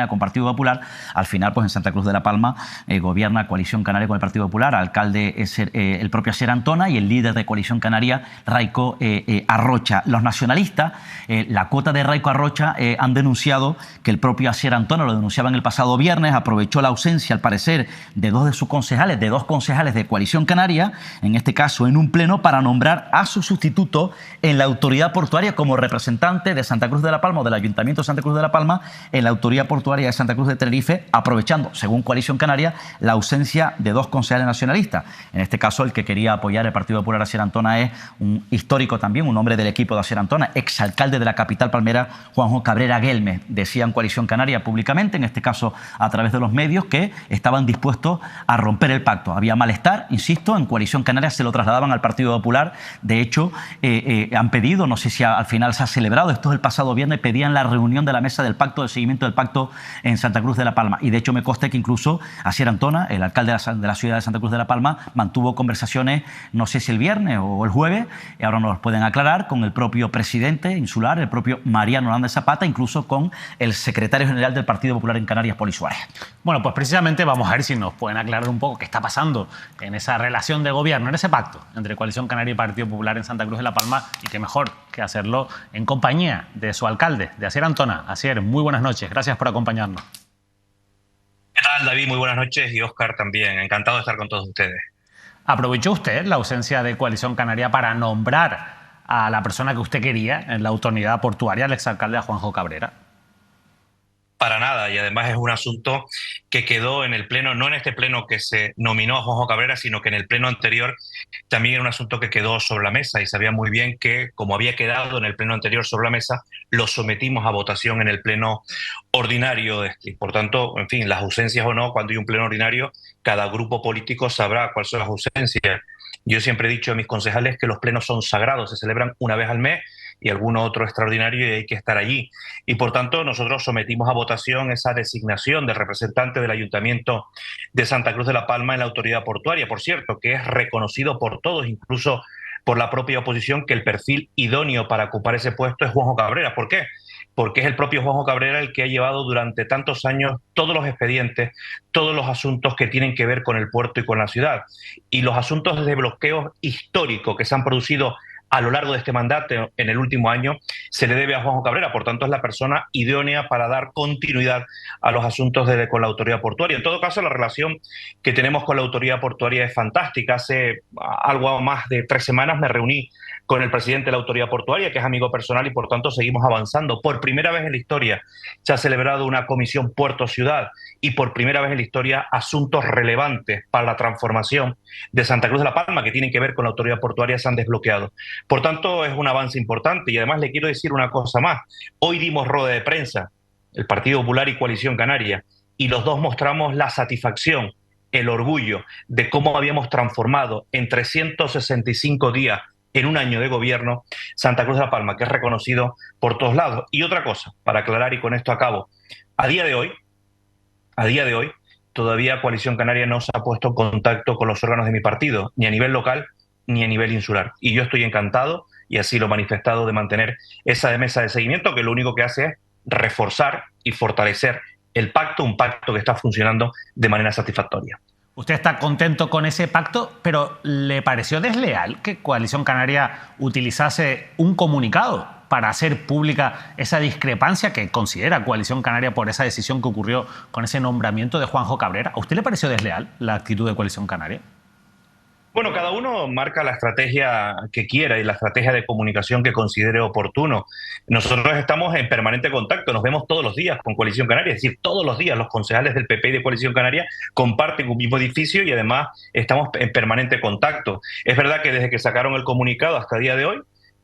con Partido Popular, al final pues en Santa Cruz de La Palma gobierna Coalición Canaria con el Partido Popular, alcalde es el propio Asier Antona y el líder de Coalición Canaria, Raico Arrocha. Los nacionalistas, la cuota de Raico Arrocha, han denunciado que el propio Asier Antona, lo denunciaban el pasado viernes, aprovechó la ausencia, al parecer, de dos de sus concejales, de dos concejales de Coalición Canaria, en este caso en un pleno, para nombrar a su sustituto en la autoridad portuaria como representante de Santa Cruz de La Palma o del Ayuntamiento de Santa Cruz de La Palma en la autoridad portuaria de Santa Cruz de Tenerife, aprovechando, según Coalición Canaria, la ausencia de dos concejales nacionalistas. En este caso, el que quería apoyar el Partido Popular, Asier Antona, es un histórico también, un hombre del equipo de Asier Antona, exalcalde de la capital palmera, Juanjo Cabrera Guelme. Decían Coalición Canaria públicamente, en este caso a través de los medios, que estaban dispuestos a romper el pacto. Había malestar, insisto, en Coalición Canaria se lo trasladaban al Partido Popular. De hecho, han pedido, no sé si al final se ha celebrado, esto es el pasado viernes, pedían la reunión de la mesa del pacto, de seguimiento del pacto en Santa Cruz de La Palma. Y de hecho me consta que incluso Asier Antona, el alcalde de la ciudad de Santa Cruz de La Palma, mantuvo conversaciones, no sé si el viernes o el jueves, y ahora nos los pueden aclarar, con el propio presidente insular, el propio Mariano Hernández Zapata, incluso con el secretario general del Partido Popular en Canarias, Poli Suárez. Bueno, pues precisamente vamos a ver si nos pueden aclarar un poco qué está pasando en esa relación de gobierno, en ese pacto entre Coalición Canaria y Partido Popular en Santa Cruz de La Palma, y qué mejor que hacerlo en compañía de su alcalde, de Asier Antona. Asier, muy buenas noches, gracias por acompañarnos. ¿Qué tal, David? Muy buenas noches, y Óscar también, encantado de estar con todos ustedes. ¿Aprovechó usted la ausencia de Coalición Canaria para nombrar a la persona que usted quería en la autoridad portuaria, el exalcalde Juanjo Cabrera? Para nada, y además es un asunto que quedó en el pleno, no en este pleno que se nominó a Juanjo Cabrera, sino que en el pleno anterior también era un asunto que quedó sobre la mesa, y sabía muy bien que, como había quedado en el pleno anterior sobre la mesa, lo sometimos a votación en el pleno ordinario. Y por tanto, en fin, las ausencias o no, cuando hay un pleno ordinario, cada grupo político sabrá cuáles son las ausencias. Yo siempre he dicho a mis concejales que los plenos son sagrados, se celebran una vez al mes, y alguno otro extraordinario, y hay que estar allí. Y por tanto nosotros sometimos a votación esa designación del representante del Ayuntamiento de Santa Cruz de La Palma en la autoridad portuaria, por cierto, que es reconocido por todos, incluso por la propia oposición, que el perfil idóneo para ocupar ese puesto es Juanjo Cabrera. ¿Por qué? Porque es el propio Juanjo Cabrera el que ha llevado durante tantos años todos los expedientes, todos los asuntos que tienen que ver con el puerto y con la ciudad. Y los asuntos de bloqueo histórico que se han producido a lo largo de este mandato, en el último año, se le debe a Juanjo Cabrera. Por tanto, es la persona idónea para dar continuidad a los asuntos con la autoridad portuaria. En todo caso, la relación que tenemos con la autoridad portuaria es fantástica. Hace algo más de 3 semanas me reuní con el presidente de la autoridad portuaria, que es amigo personal, y por tanto seguimos avanzando. Por primera vez en la historia se ha celebrado una comisión Puerto-Ciudad, y por primera vez en la historia asuntos relevantes para la transformación de Santa Cruz de la Palma, que tienen que ver con la autoridad portuaria, se han desbloqueado. Por tanto, es un avance importante. Y además le quiero decir una cosa más. Hoy dimos rueda de prensa, el Partido Popular y Coalición Canaria, y los dos mostramos la satisfacción, el orgullo de cómo habíamos transformado en 365 días, en un año de gobierno, Santa Cruz de la Palma, que es reconocido por todos lados. Y otra cosa, para aclarar, y con esto acabo, a día de hoy, todavía Coalición Canaria no se ha puesto en contacto con los órganos de mi partido, ni a nivel local ni a nivel insular. Y yo estoy encantado, y así lo he manifestado, de mantener esa mesa de seguimiento, que lo único que hace es reforzar y fortalecer el pacto, un pacto que está funcionando de manera satisfactoria. Usted está contento con ese pacto, pero ¿le pareció desleal que Coalición Canaria utilizase un comunicado para hacer pública esa discrepancia que considera Coalición Canaria por esa decisión que ocurrió con ese nombramiento de Juanjo Cabrera? ¿A usted le pareció desleal la actitud de Coalición Canaria? Bueno, cada uno marca la estrategia que quiera y la estrategia de comunicación que considere oportuno. Nosotros estamos en permanente contacto, nos vemos todos los días con Coalición Canaria, es decir, todos los días los concejales del PP y de Coalición Canaria comparten un mismo edificio, y además estamos en permanente contacto. Es verdad que desde que sacaron el comunicado hasta el día de hoy,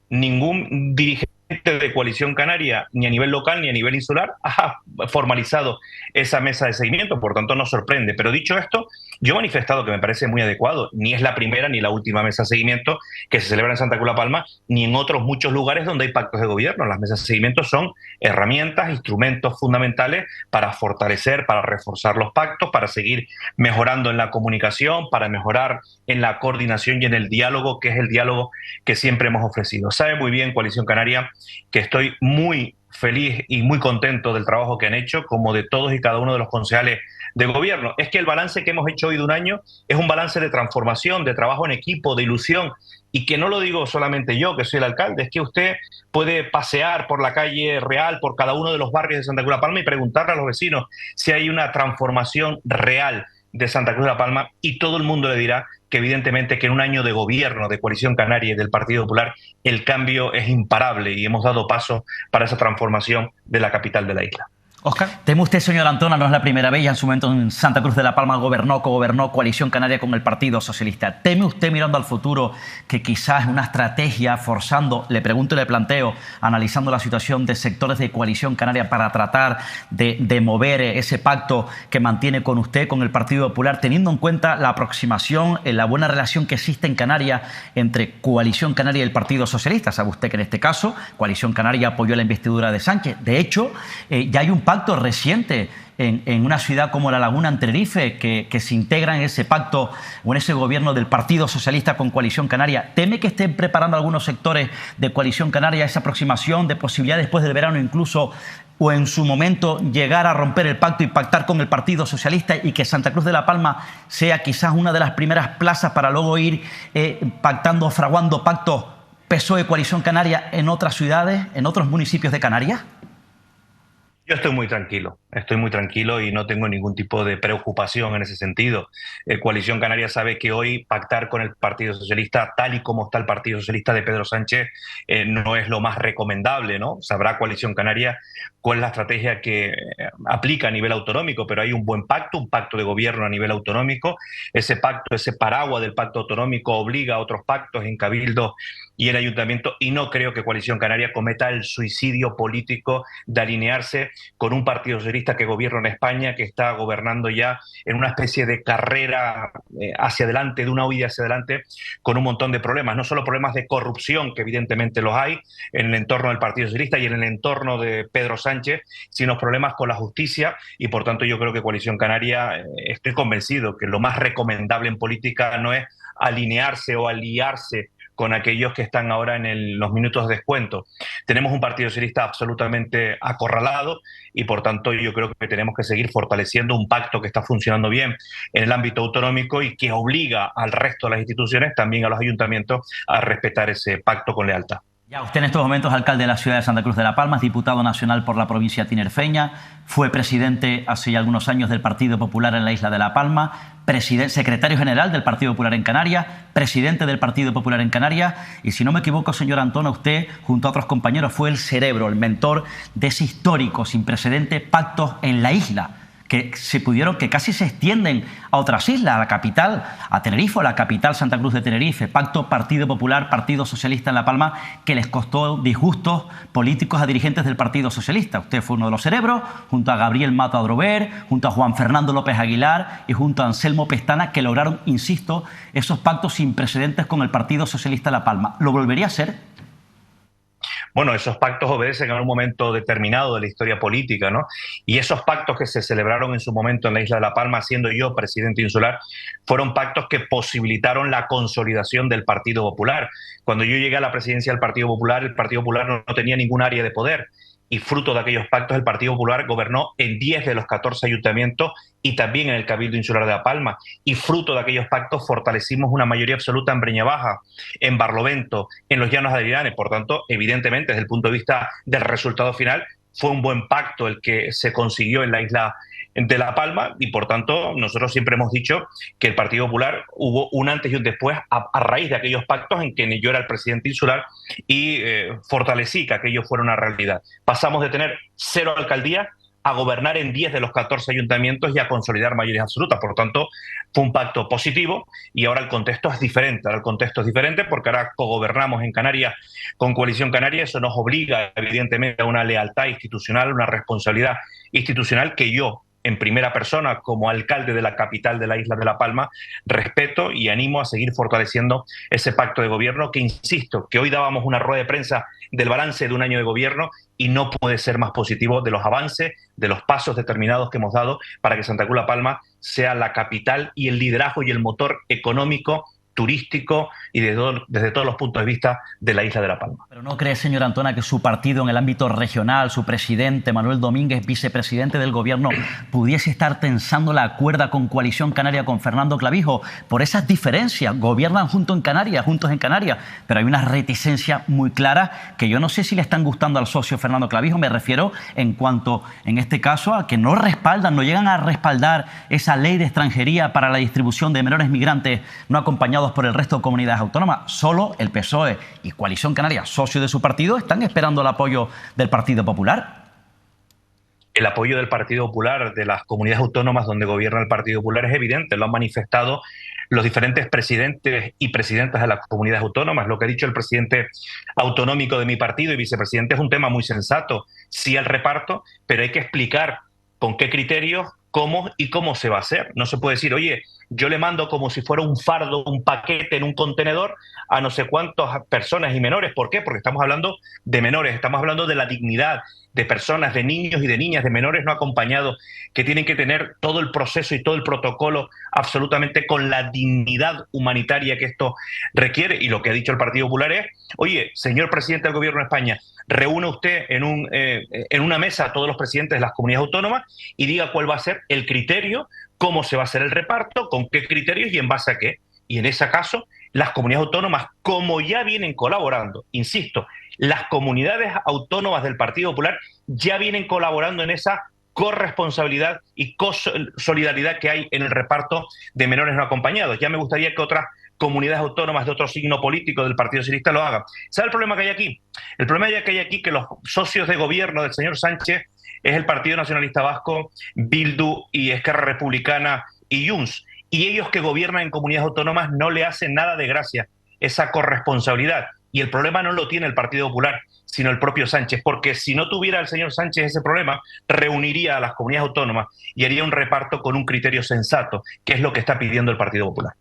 ningún dirigente de Coalición Canaria, ni a nivel local ni a nivel insular, ha formalizado esa mesa de seguimiento, por tanto nos sorprende. Pero dicho esto, yo he manifestado que me parece muy adecuado. Ni es la primera ni la última mesa de seguimiento que se celebra en Santa Cruz de la Palma, ni en otros muchos lugares donde hay pactos de gobierno. Las mesas de seguimiento son herramientas, instrumentos fundamentales para fortalecer, para reforzar los pactos, para seguir mejorando en la comunicación, para mejorar en la coordinación y en el diálogo, que es el diálogo que siempre hemos ofrecido. Sabe muy bien Coalición Canaria que estoy muy feliz y muy contento del trabajo que han hecho, como de todos y cada uno de los concejales de gobierno. Es que el balance que hemos hecho hoy de un año es un balance de transformación, de trabajo en equipo, de ilusión, y que no lo digo solamente yo, que soy el alcalde, es que usted puede pasear por la calle Real, por cada uno de los barrios de Santa Cruz de la Palma, y preguntarle a los vecinos si hay una transformación real de Santa Cruz de la Palma, y todo el mundo le dirá que evidentemente que en un año de gobierno de Coalición Canaria y del Partido Popular el cambio es imparable, y hemos dado paso para esa transformación de la capital de la isla. Óscar. Teme usted, señor Antona, no es la primera vez, ya en su momento en Santa Cruz de la Palma gobernó Coalición Canaria con el Partido Socialista. ¿Teme usted, mirando al futuro, que quizás una estrategia forzando, le pregunto y le planteo, analizando la situación de sectores de Coalición Canaria para tratar de mover ese pacto que mantiene con usted, con el Partido Popular, teniendo en cuenta la aproximación, la buena relación que existe en Canarias entre Coalición Canaria y el Partido Socialista? Sabe usted que en este caso Coalición Canaria apoyó la investidura de Sánchez. De hecho, ya hay un pacto reciente en una ciudad como La Laguna, en Tenerife, que se integra en ese pacto o en ese gobierno del Partido Socialista con Coalición Canaria. ¿Teme que estén preparando algunos sectores de Coalición Canaria esa aproximación de posibilidad después del verano incluso, o en su momento, llegar a romper el pacto y pactar con el Partido Socialista, y que Santa Cruz de la Palma sea quizás una de las primeras plazas para luego ir pactando, fraguando pactos PSOE Coalición Canaria en otras ciudades, en otros municipios de Canarias? Yo estoy muy tranquilo y no tengo ningún tipo de preocupación en ese sentido. Coalición Canaria sabe que hoy pactar con el Partido Socialista, tal y como está el Partido Socialista de Pedro Sánchez, no es lo más recomendable, ¿no? Sabrá Coalición Canaria cuál es la estrategia que aplica a nivel autonómico, pero hay un buen pacto, un pacto de gobierno a nivel autonómico. Ese pacto, ese paraguas del pacto autonómico obliga a otros pactos en Cabildo y el Ayuntamiento, y no creo que Coalición Canaria cometa el suicidio político de alinearse con un Partido Socialista que gobierna en España, que está gobernando ya en una especie de carrera hacia adelante, de una huida hacia adelante, con un montón de problemas, no solo problemas de corrupción, que evidentemente los hay en el entorno del Partido Socialista y en el entorno de Pedro Sánchez, sino problemas con la justicia, y por tanto yo creo que Coalición Canaria, estoy convencido que lo más recomendable en política no es alinearse o aliarse con aquellos que están ahora en los minutos de descuento. Tenemos un Partido Socialista absolutamente acorralado y, por tanto, yo creo que tenemos que seguir fortaleciendo un pacto que está funcionando bien en el ámbito autonómico y que obliga al resto de las instituciones, también a los ayuntamientos, a respetar ese pacto con lealtad. Ya, usted en estos momentos es alcalde de la ciudad de Santa Cruz de la Palma, es diputado nacional por la provincia tinerfeña, fue presidente hace ya algunos años del Partido Popular en la isla de La Palma, secretario general del Partido Popular en Canarias, presidente del Partido Popular en Canarias y, si no me equivoco, señor Antona, usted, junto a otros compañeros, fue el cerebro, el mentor de ese histórico, sin precedentes, pactos en la isla, que casi se extienden a otras islas, a la capital, a Tenerife, a la capital Santa Cruz de Tenerife, pacto Partido Popular, Partido Socialista en La Palma, que les costó disgustos políticos a dirigentes del Partido Socialista. Usted fue uno de los cerebros, junto a Gabriel Mato Adrover, junto a Juan Fernando López Aguilar y junto a Anselmo Pestana, que lograron, insisto, esos pactos sin precedentes con el Partido Socialista en La Palma. ¿Lo volvería a hacer? Bueno, esos pactos obedecen a un momento determinado de la historia política, ¿no? Y esos pactos que se celebraron en su momento en la isla de La Palma, siendo yo presidente insular, fueron pactos que posibilitaron la consolidación del Partido Popular. Cuando yo llegué a la presidencia del Partido Popular, el Partido Popular no tenía ningún área de poder. Y fruto de aquellos pactos, el Partido Popular gobernó en 10 de los 14 ayuntamientos y también en el Cabildo Insular de La Palma. Y fruto de aquellos pactos fortalecimos una mayoría absoluta en Breña Baja, en Barlovento, en los Llanos de Aridane. Por tanto, evidentemente, desde el punto de vista del resultado final, fue un buen pacto el que se consiguió en la isla de La Palma y, por tanto, nosotros siempre hemos dicho que el Partido Popular hubo un antes y un después a raíz de aquellos pactos en que yo era el presidente insular y fortalecí que aquello fuera una realidad. Pasamos de tener 0 alcaldías a gobernar en 10 de los 14 ayuntamientos y a consolidar mayorías absolutas. Por tanto, fue un pacto positivo y ahora el contexto es diferente. Ahora el contexto es diferente porque ahora cogobernamos en Canarias con Coalición Canaria. Eso nos obliga, evidentemente, a una lealtad institucional, una responsabilidad institucional que yo, en primera persona, como alcalde de la capital de la isla de La Palma, respeto y animo a seguir fortaleciendo ese pacto de gobierno que, insisto, que hoy dábamos una rueda de prensa del balance de un año de gobierno y no puede ser más positivo de los avances, de los pasos determinados que hemos dado para que Santa Cruz de La Palma sea la capital y el liderazgo y el motor económico, turístico y desde todos los puntos de vista de la isla de La Palma. ¿Pero no cree, señor Antona, que su partido en el ámbito regional, su presidente Manuel Domínguez, vicepresidente del gobierno, pudiese estar tensando la cuerda con Coalición Canaria, con Fernando Clavijo, por esas diferencias? Gobiernan juntos en Canarias, pero hay una reticencia muy clara que yo no sé si le están gustando al socio Fernando Clavijo. Me refiero en cuanto, en este caso, a que no llegan a respaldar esa ley de extranjería para la distribución de menores migrantes no acompañados por el resto de comunidades autónomas. Solo el PSOE y Coalición Canaria, socio de su partido, están esperando el apoyo del Partido Popular. El apoyo del Partido Popular, de las comunidades autónomas donde gobierna el Partido Popular, es evidente. Lo han manifestado los diferentes presidentes y presidentas de las comunidades autónomas. Lo que ha dicho el presidente autonómico de mi partido y vicepresidente es un tema muy sensato. Sí al reparto, pero hay que explicar con qué criterios, cómo y cómo se va a hacer. No se puede decir, oye, yo le mando como si fuera un fardo, un paquete en un contenedor a no sé cuántas personas y menores. ¿Por qué? Porque estamos hablando de menores, estamos hablando de la dignidad de personas, de niños y de niñas, de menores no acompañados, que tienen que tener todo el proceso y todo el protocolo absolutamente con la dignidad humanitaria que esto requiere. Y lo que ha dicho el Partido Popular es, oye, señor presidente del Gobierno de España, reúne usted en una mesa a todos los presidentes de las comunidades autónomas y diga cuál va a ser el criterio, cómo se va a hacer el reparto, con qué criterios y en base a qué. Y en ese caso, las comunidades autónomas, como ya vienen colaborando, insisto, las comunidades autónomas del Partido Popular ya vienen colaborando en esa corresponsabilidad y solidaridad que hay en el reparto de menores no acompañados. Ya me gustaría que otras comunidades autónomas de otro signo político del Partido Socialista lo hagan. ¿Sabe el problema que hay aquí? El problema que hay aquí es que los socios de gobierno del señor Sánchez es el Partido Nacionalista Vasco, Bildu y Esquerra Republicana y Junts. Y ellos que gobiernan en comunidades autónomas no le hacen nada de gracia esa corresponsabilidad. Y el problema no lo tiene el Partido Popular, sino el propio Sánchez, porque si no tuviera el señor Sánchez ese problema, reuniría a las comunidades autónomas y haría un reparto con un criterio sensato, que es lo que está pidiendo el Partido Popular.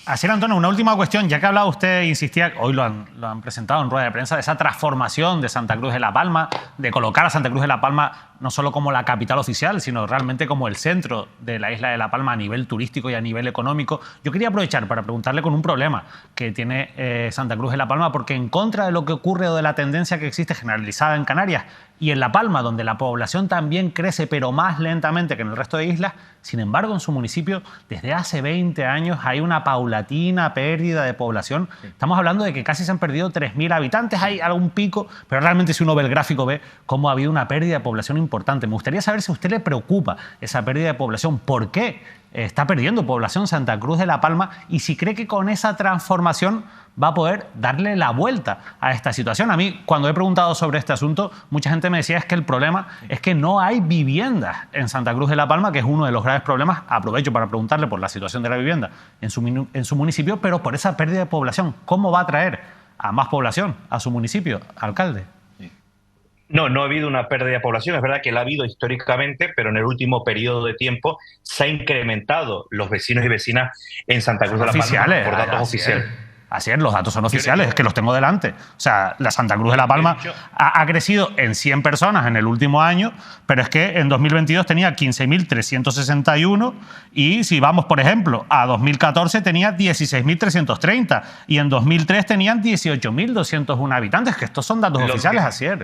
Así, Antonio, una última cuestión. Ya que hablaba usted, insistía, hoy lo han presentado en rueda de prensa, de esa transformación de Santa Cruz de La Palma, de colocar a Santa Cruz de La Palma no solo como la capital oficial, sino realmente como el centro de la isla de La Palma a nivel turístico y a nivel económico. Yo quería aprovechar para preguntarle con un problema que tiene Santa Cruz de La Palma, porque en contra de lo que ocurre o de la tendencia que existe generalizada en Canarias y en La Palma, donde la población también crece, pero más lentamente que en el resto de islas, sin embargo, en su municipio, desde hace 20 años hay una paulatina pérdida de población. Estamos hablando de que casi se han perdido 3.000 habitantes, hay algún pico, pero realmente si uno ve el gráfico ve cómo ha habido una pérdida de población importante. Me gustaría saber si a usted le preocupa esa pérdida de población, ¿por qué está perdiendo población Santa Cruz de La Palma? Y si cree que con esa transformación va a poder darle la vuelta a esta situación. A mí, cuando he preguntado sobre este asunto, mucha gente me decía es que el problema es que no hay viviendas en Santa Cruz de La Palma, que es uno de los graves problemas. Aprovecho para preguntarle por la situación de la vivienda en su municipio, pero por esa pérdida de población. ¿Cómo va a traer a más población a su municipio, alcalde? No, no ha habido una pérdida de población. Es verdad que la ha habido históricamente, pero en el último periodo de tiempo se ha incrementado los vecinos y vecinas en Santa Cruz de La Palma por datos oficiales. Así es, los datos son oficiales, es que los tengo delante. O sea, la Santa Cruz de La Palma ha crecido en 100 personas en el último año, pero es que en 2022 tenía 15.361 y si vamos, por ejemplo, a 2014 tenía 16.330 y en 2003 tenían 18.201 habitantes, que estos son datos oficiales, así es.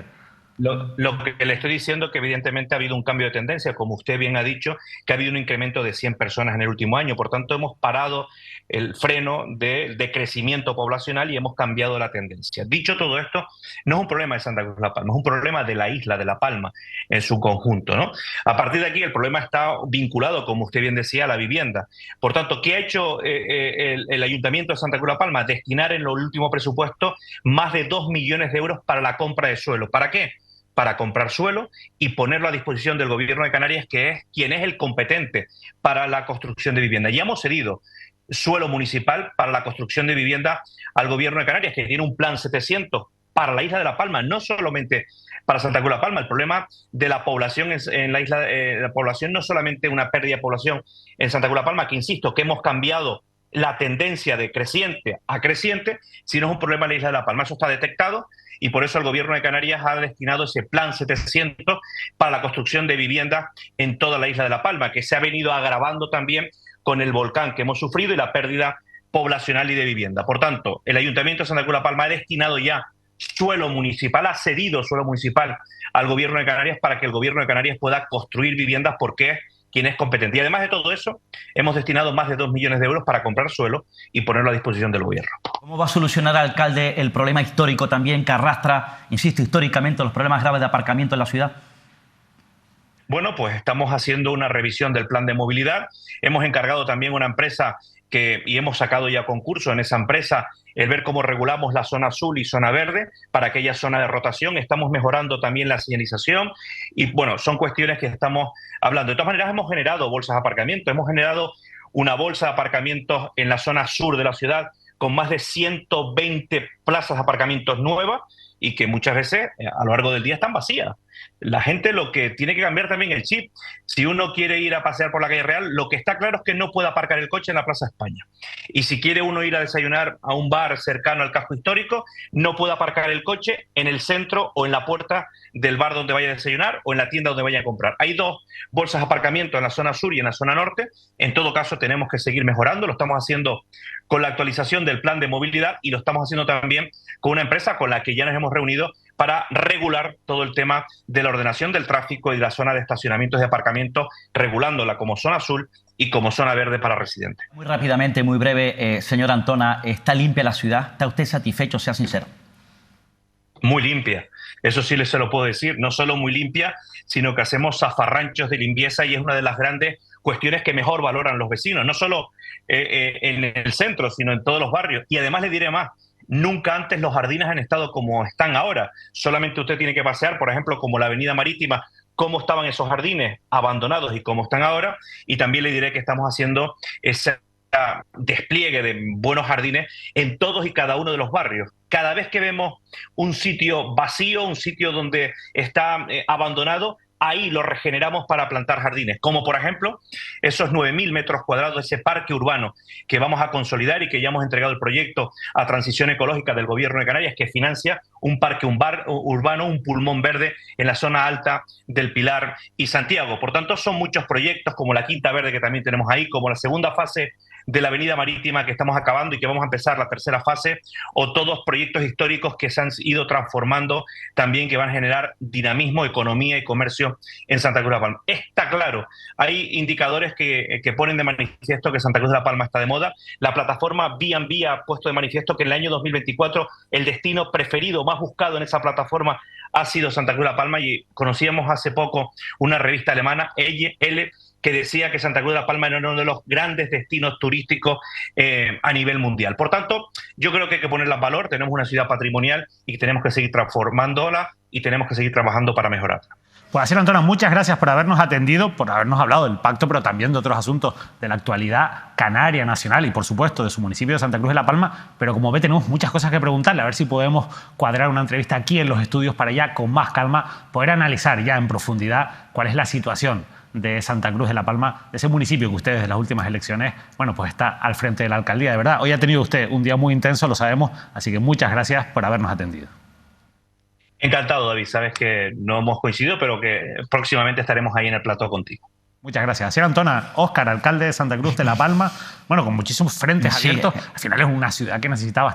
Lo que le estoy diciendo es que evidentemente ha habido un cambio de tendencia, como usted bien ha dicho, que ha habido un incremento de 100 personas en el último año. Por tanto, hemos parado el freno de crecimiento poblacional y hemos cambiado la tendencia. Dicho todo esto, no es un problema de Santa Cruz de La Palma, es un problema de la isla de La Palma en su conjunto, ¿no? A partir de aquí, el problema está vinculado, como usted bien decía, a la vivienda. Por tanto, ¿qué ha hecho el Ayuntamiento de Santa Cruz de La Palma? Destinar en el último presupuesto más de 2 millones de euros para la compra de suelo. ¿Para qué? Para comprar suelo y ponerlo a disposición del Gobierno de Canarias, que es quien es el competente para la construcción de vivienda. Ya hemos cedido suelo municipal para la construcción de vivienda al Gobierno de Canarias, que tiene un plan 700 para la isla de La Palma, no solamente para Santa Cruz de La Palma. El problema de la población en la isla, la población no es solamente una pérdida de población en Santa Cruz de La Palma, que insisto, que hemos cambiado la tendencia de creciente a creciente, sino es un problema en la isla de La Palma. Eso está detectado y por eso el Gobierno de Canarias ha destinado ese plan 700 para la construcción de viviendas en toda la isla de La Palma, que se ha venido agravando también con el volcán que hemos sufrido y la pérdida poblacional y de vivienda. Por tanto, el Ayuntamiento de Santa Cruz de La Palma ha destinado ya suelo municipal, ha cedido suelo municipal al Gobierno de Canarias para que el Gobierno de Canarias pueda construir viviendas porque es quien es competente. Y además de todo eso, hemos destinado más de 2 millones de euros para comprar suelo y ponerlo a disposición del Gobierno. ¿Cómo va a solucionar, alcalde, el problema histórico también que arrastra, insisto, históricamente los problemas graves de aparcamiento en la ciudad? Bueno, pues estamos haciendo una revisión del plan de movilidad. Hemos encargado también una empresa y hemos sacado ya concurso en esa empresa el ver cómo regulamos la zona azul y zona verde para aquella zona de rotación. Estamos mejorando también la señalización y, bueno, son cuestiones que estamos hablando. De todas maneras, hemos generado bolsas de aparcamiento. Hemos generado una bolsa de aparcamientos en la zona sur de la ciudad con más de 120 plazas de aparcamientos nuevas y que muchas veces a lo largo del día están vacías. La gente lo que tiene que cambiar también el chip. Si uno quiere ir a pasear por la calle Real, lo que está claro es que no puede aparcar el coche en la Plaza España. Y si quiere uno ir a desayunar a un bar cercano al casco histórico, no puede aparcar el coche en el centro o en la puerta del bar donde vaya a desayunar o en la tienda donde vaya a comprar. Hay dos bolsas de aparcamiento en la zona sur y en la zona norte. En todo caso, tenemos que seguir mejorando. Lo estamos haciendo con la actualización del plan de movilidad y lo estamos haciendo también con una empresa con la que ya nos hemos reunido para regular todo el tema de la ordenación del tráfico y la zona de estacionamientos y aparcamientos, regulándola como zona azul y como zona verde para residentes. Muy rápidamente, muy breve, señor Antona, ¿está limpia la ciudad? ¿Está usted satisfecho, sea sincero? Muy limpia, eso sí se lo puedo decir, no solo muy limpia, sino que hacemos zafarranchos de limpieza y es una de las grandes cuestiones que mejor valoran los vecinos, no solo en el centro, sino en todos los barrios. Y además le diré más, nunca antes los jardines han estado como están ahora. Solamente usted tiene que pasear, por ejemplo, como la Avenida Marítima, cómo estaban esos jardines abandonados y cómo están ahora. Y también le diré que estamos haciendo ese despliegue de buenos jardines en todos y cada uno de los barrios. Cada vez que vemos un sitio vacío, un sitio donde está abandonado, ahí lo regeneramos para plantar jardines, como por ejemplo esos 9.000 metros cuadrados de ese parque urbano que vamos a consolidar y que ya hemos entregado el proyecto a Transición Ecológica del Gobierno de Canarias, que financia un parque urbano, un pulmón verde en la zona alta del Pilar y Santiago. Por tanto, son muchos proyectos como la Quinta Verde que también tenemos ahí, como la segunda fase de la Avenida Marítima que estamos acabando y que vamos a empezar la tercera fase, o todos proyectos históricos que se han ido transformando también, que van a generar dinamismo, economía y comercio en Santa Cruz de la Palma. Está claro, hay indicadores que ponen de manifiesto que Santa Cruz de la Palma está de moda. La plataforma B&B ha puesto de manifiesto que en el año 2024 el destino preferido, más buscado en esa plataforma ha sido Santa Cruz de la Palma, y conocíamos hace poco una revista alemana, Elle, que decía que Santa Cruz de la Palma era uno de los grandes destinos turísticos a nivel mundial. Por tanto, yo creo que hay que ponerla en valor. Tenemos una ciudad patrimonial y tenemos que seguir transformándola y tenemos que seguir trabajando para mejorarla. Pues Asier Antona, muchas gracias por habernos atendido, por habernos hablado del pacto, pero también de otros asuntos de la actualidad canaria, nacional y, por supuesto, de su municipio de Santa Cruz de la Palma. Pero como ve, tenemos muchas cosas que preguntarle, a ver si podemos cuadrar una entrevista aquí en los estudios para ya, con más calma, poder analizar ya en profundidad cuál es la situación de Santa Cruz de la Palma, de ese municipio que usted desde las últimas elecciones, bueno, pues está al frente de la alcaldía. De verdad, hoy ha tenido usted un día muy intenso, lo sabemos, así que muchas gracias por habernos atendido. Encantado, David. Sabes que no hemos coincidido, pero que próximamente estaremos ahí en el plató contigo. Muchas gracias. Asier Antona, Óscar, alcalde de Santa Cruz de la Palma, bueno, con muchísimos frentes abiertos. Al final es una ciudad que necesita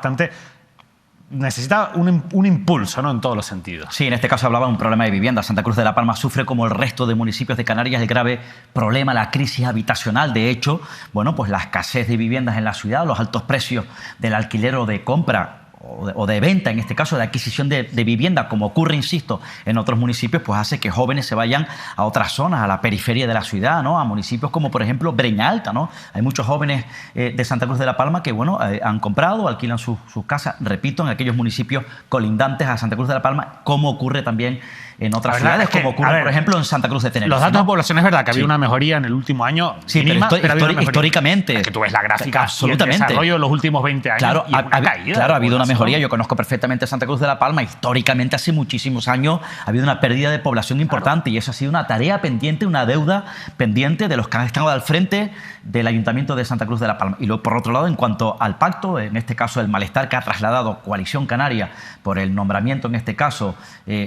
un impulso, ¿no?, en todos los sentidos. Sí, en este caso hablaba de un problema de vivienda. Santa Cruz de la Palma sufre, como el resto de municipios de Canarias, el grave problema, la crisis habitacional. De hecho, bueno, pues la escasez de viviendas en la ciudad, los altos precios del alquiler o de compra o de venta, en este caso de adquisición de vivienda, como ocurre, insisto, en otros municipios, pues hace que jóvenes se vayan a otras zonas, a la periferia de la ciudad, ¿no?, a municipios como, por ejemplo, Breña Alta, ¿no? Hay muchos jóvenes de Santa Cruz de la Palma que, bueno, han comprado o alquilan sus casas, repito, en aquellos municipios colindantes a Santa Cruz de la Palma, como ocurre también en otras ciudades, como ocurre, por ejemplo, en Santa Cruz de Tenerife. Los datos de población es verdad que había una mejoría en el último año. Sí, mínima, pero históricamente. Es que tú ves la gráfica, absolutamente, y el desarrollo de los últimos 20 años. Claro, y una caída. Claro, ha habido una mejoría. Yo conozco perfectamente Santa Cruz de la Palma. Históricamente, hace muchísimos años, ha habido una pérdida de población importante, y eso ha sido una tarea pendiente, una deuda pendiente de los que han estado al frente del Ayuntamiento de Santa Cruz de la Palma. Y luego, por otro lado, en cuanto al pacto, en este caso el malestar que ha trasladado Coalición Canaria por el nombramiento, en este caso,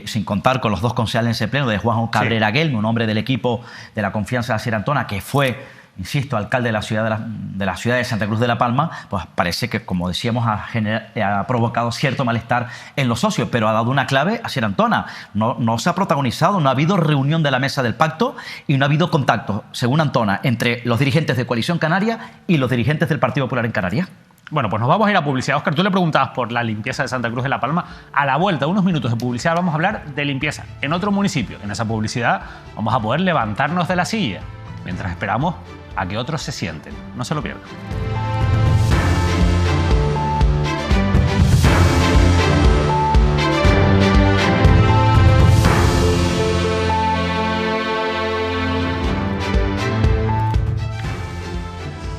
sin contar con los dos concejales en ese pleno, de Juan Cabrera Guelme, un hombre del equipo de la confianza de Asier Antona, que fue, insisto, alcalde de la ciudad de Santa Cruz de la Palma, pues parece que, como decíamos, ha provocado cierto malestar en los socios, pero ha dado una clave a Asier Antona. No se ha protagonizado, no ha habido reunión de la mesa del pacto y no ha habido contacto, según Antona, entre los dirigentes de Coalición Canaria y los dirigentes del Partido Popular en Canarias. Bueno, pues nos vamos a ir a publicidad. Óscar, tú le preguntabas por la limpieza de Santa Cruz de la Palma. A la vuelta, unos minutos de publicidad, vamos a hablar de limpieza en otro municipio. En esa publicidad vamos a poder levantarnos de la silla mientras esperamos a que otros se sienten. No se lo pierdan.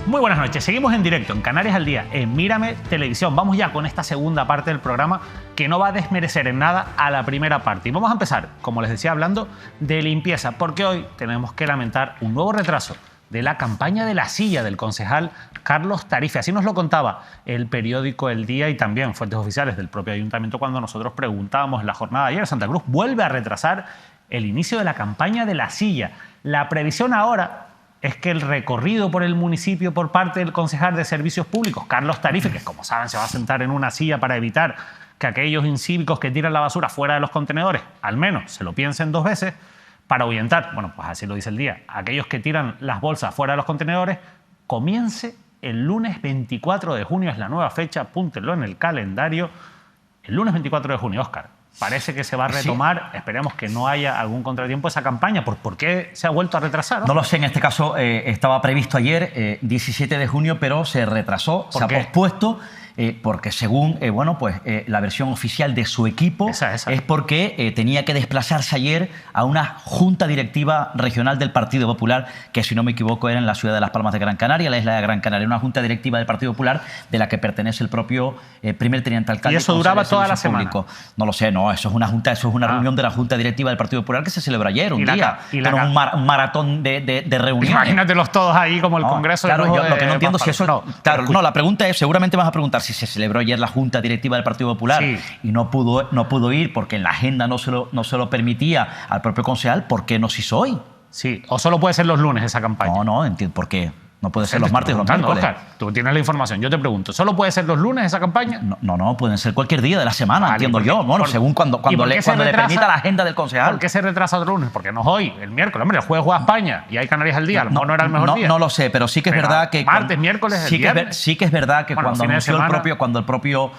Muy buenas noches, seguimos en directo en Canarias al Día, en Mírame Televisión. Vamos ya con esta segunda parte del programa, que no va a desmerecer en nada a la primera parte. Y vamos a empezar, como les decía, hablando de limpieza, porque hoy tenemos que lamentar un nuevo retraso de la campaña de la silla del concejal Carlos Tarife. Así nos lo contaba el periódico El Día y también fuentes oficiales del propio ayuntamiento cuando nosotros preguntábamos en la jornada de ayer. Santa Cruz vuelve a retrasar el inicio de la campaña de la silla. La previsión ahora es que el recorrido por el municipio por parte del concejal de Servicios Públicos, Carlos Tarife, que como saben se va a sentar en una silla para evitar que aquellos incívicos que tiran la basura fuera de los contenedores, al menos se lo piensen dos veces, para ahuyentar, bueno, pues así lo dice El Día, aquellos que tiran las bolsas fuera de los contenedores, comience el lunes 24 de junio, es la nueva fecha, apúntenlo en el calendario, el lunes 24 de junio, Óscar. Parece que se va a retomar, sí. Esperemos que no haya algún contratiempo esa campaña. ¿Por qué se ha vuelto a retrasar? No lo sé, en este caso estaba previsto ayer, 17 de junio, pero se retrasó, se ha pospuesto porque según la versión oficial de su equipo es porque tenía que desplazarse ayer a una junta directiva regional del Partido Popular, que si no me equivoco era en la ciudad de Las Palmas de Gran Canaria, la isla de Gran Canaria, una junta directiva del Partido Popular de la que pertenece el propio primer teniente alcalde. ¿Y eso duraba toda la semana? No lo sé, no, eso es una junta, eso es una reunión de la junta directiva del Partido Popular que se celebró ayer, un día, un maratón de reuniones. Imagínatelos todos ahí como el Congreso. Claro, yo lo que no entiendo si eso... No, la pregunta es, seguramente vas a preguntar si se celebró ayer la junta directiva del Partido Popular y no pudo ir porque en la agenda no se lo permitía al propio concejal, ¿por qué no se hizo hoy? Sí, o solo puede ser los lunes esa campaña. No, entiendo por qué. No puede ser los martes o los miércoles. Oscar, tú tienes la información. Yo te pregunto, ¿solo puede ser los lunes esa campaña? No, pueden ser cualquier día de la semana, entiendo yo. Bueno, según cuando le permita la agenda del concejal. ¿Por qué se retrasa otro lunes? Porque no es hoy, el miércoles. Hombre, el jueves juega España y hay Canarias al día. A lo mejor no era el mejor día. No lo sé, pero sí que es verdad que... Martes, miércoles, sí que es verdad que cuando el propio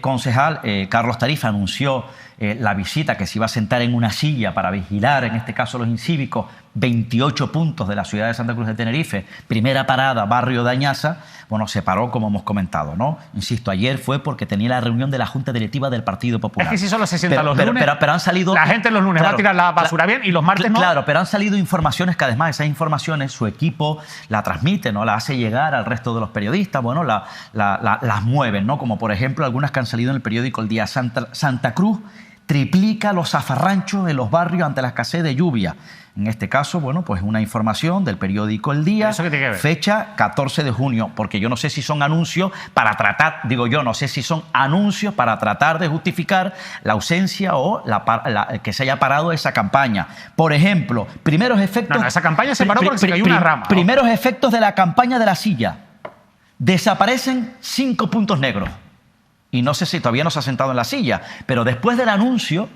concejal, Carlos Tarifa, anunció la visita, que se iba a sentar en una silla para vigilar, en este caso los incívicos, 28 puntos de la ciudad de Santa Cruz de Tenerife, primera parada, barrio de Añaza, se paró como hemos comentado, ¿no? Insisto, ayer fue porque tenía la reunión de la Junta Directiva del Partido Popular. Es que si solo se sienta los lunes, pero han salido... La gente los lunes va a tirar la basura bien y los martes no. Claro, pero han salido informaciones que además esas informaciones su equipo la transmite, ¿no? La hace llegar al resto de los periodistas, las mueven, ¿no? Como por ejemplo algunas que han salido en el periódico El Día. Santa Cruz triplica los zafarranchos en los barrios ante la escasez de lluvia. En este caso, pues una información del periódico El Día, fecha 14 de junio, porque yo no sé si son anuncios para tratar, anuncios para tratar de justificar la ausencia o que se haya parado esa campaña. Por ejemplo, primeros efectos... esa campaña se paró porque se cayó una rama. Primeros efectos de la campaña de la silla. Desaparecen 5 puntos negros. Y no sé si todavía no se ha sentado en la silla, pero después del anuncio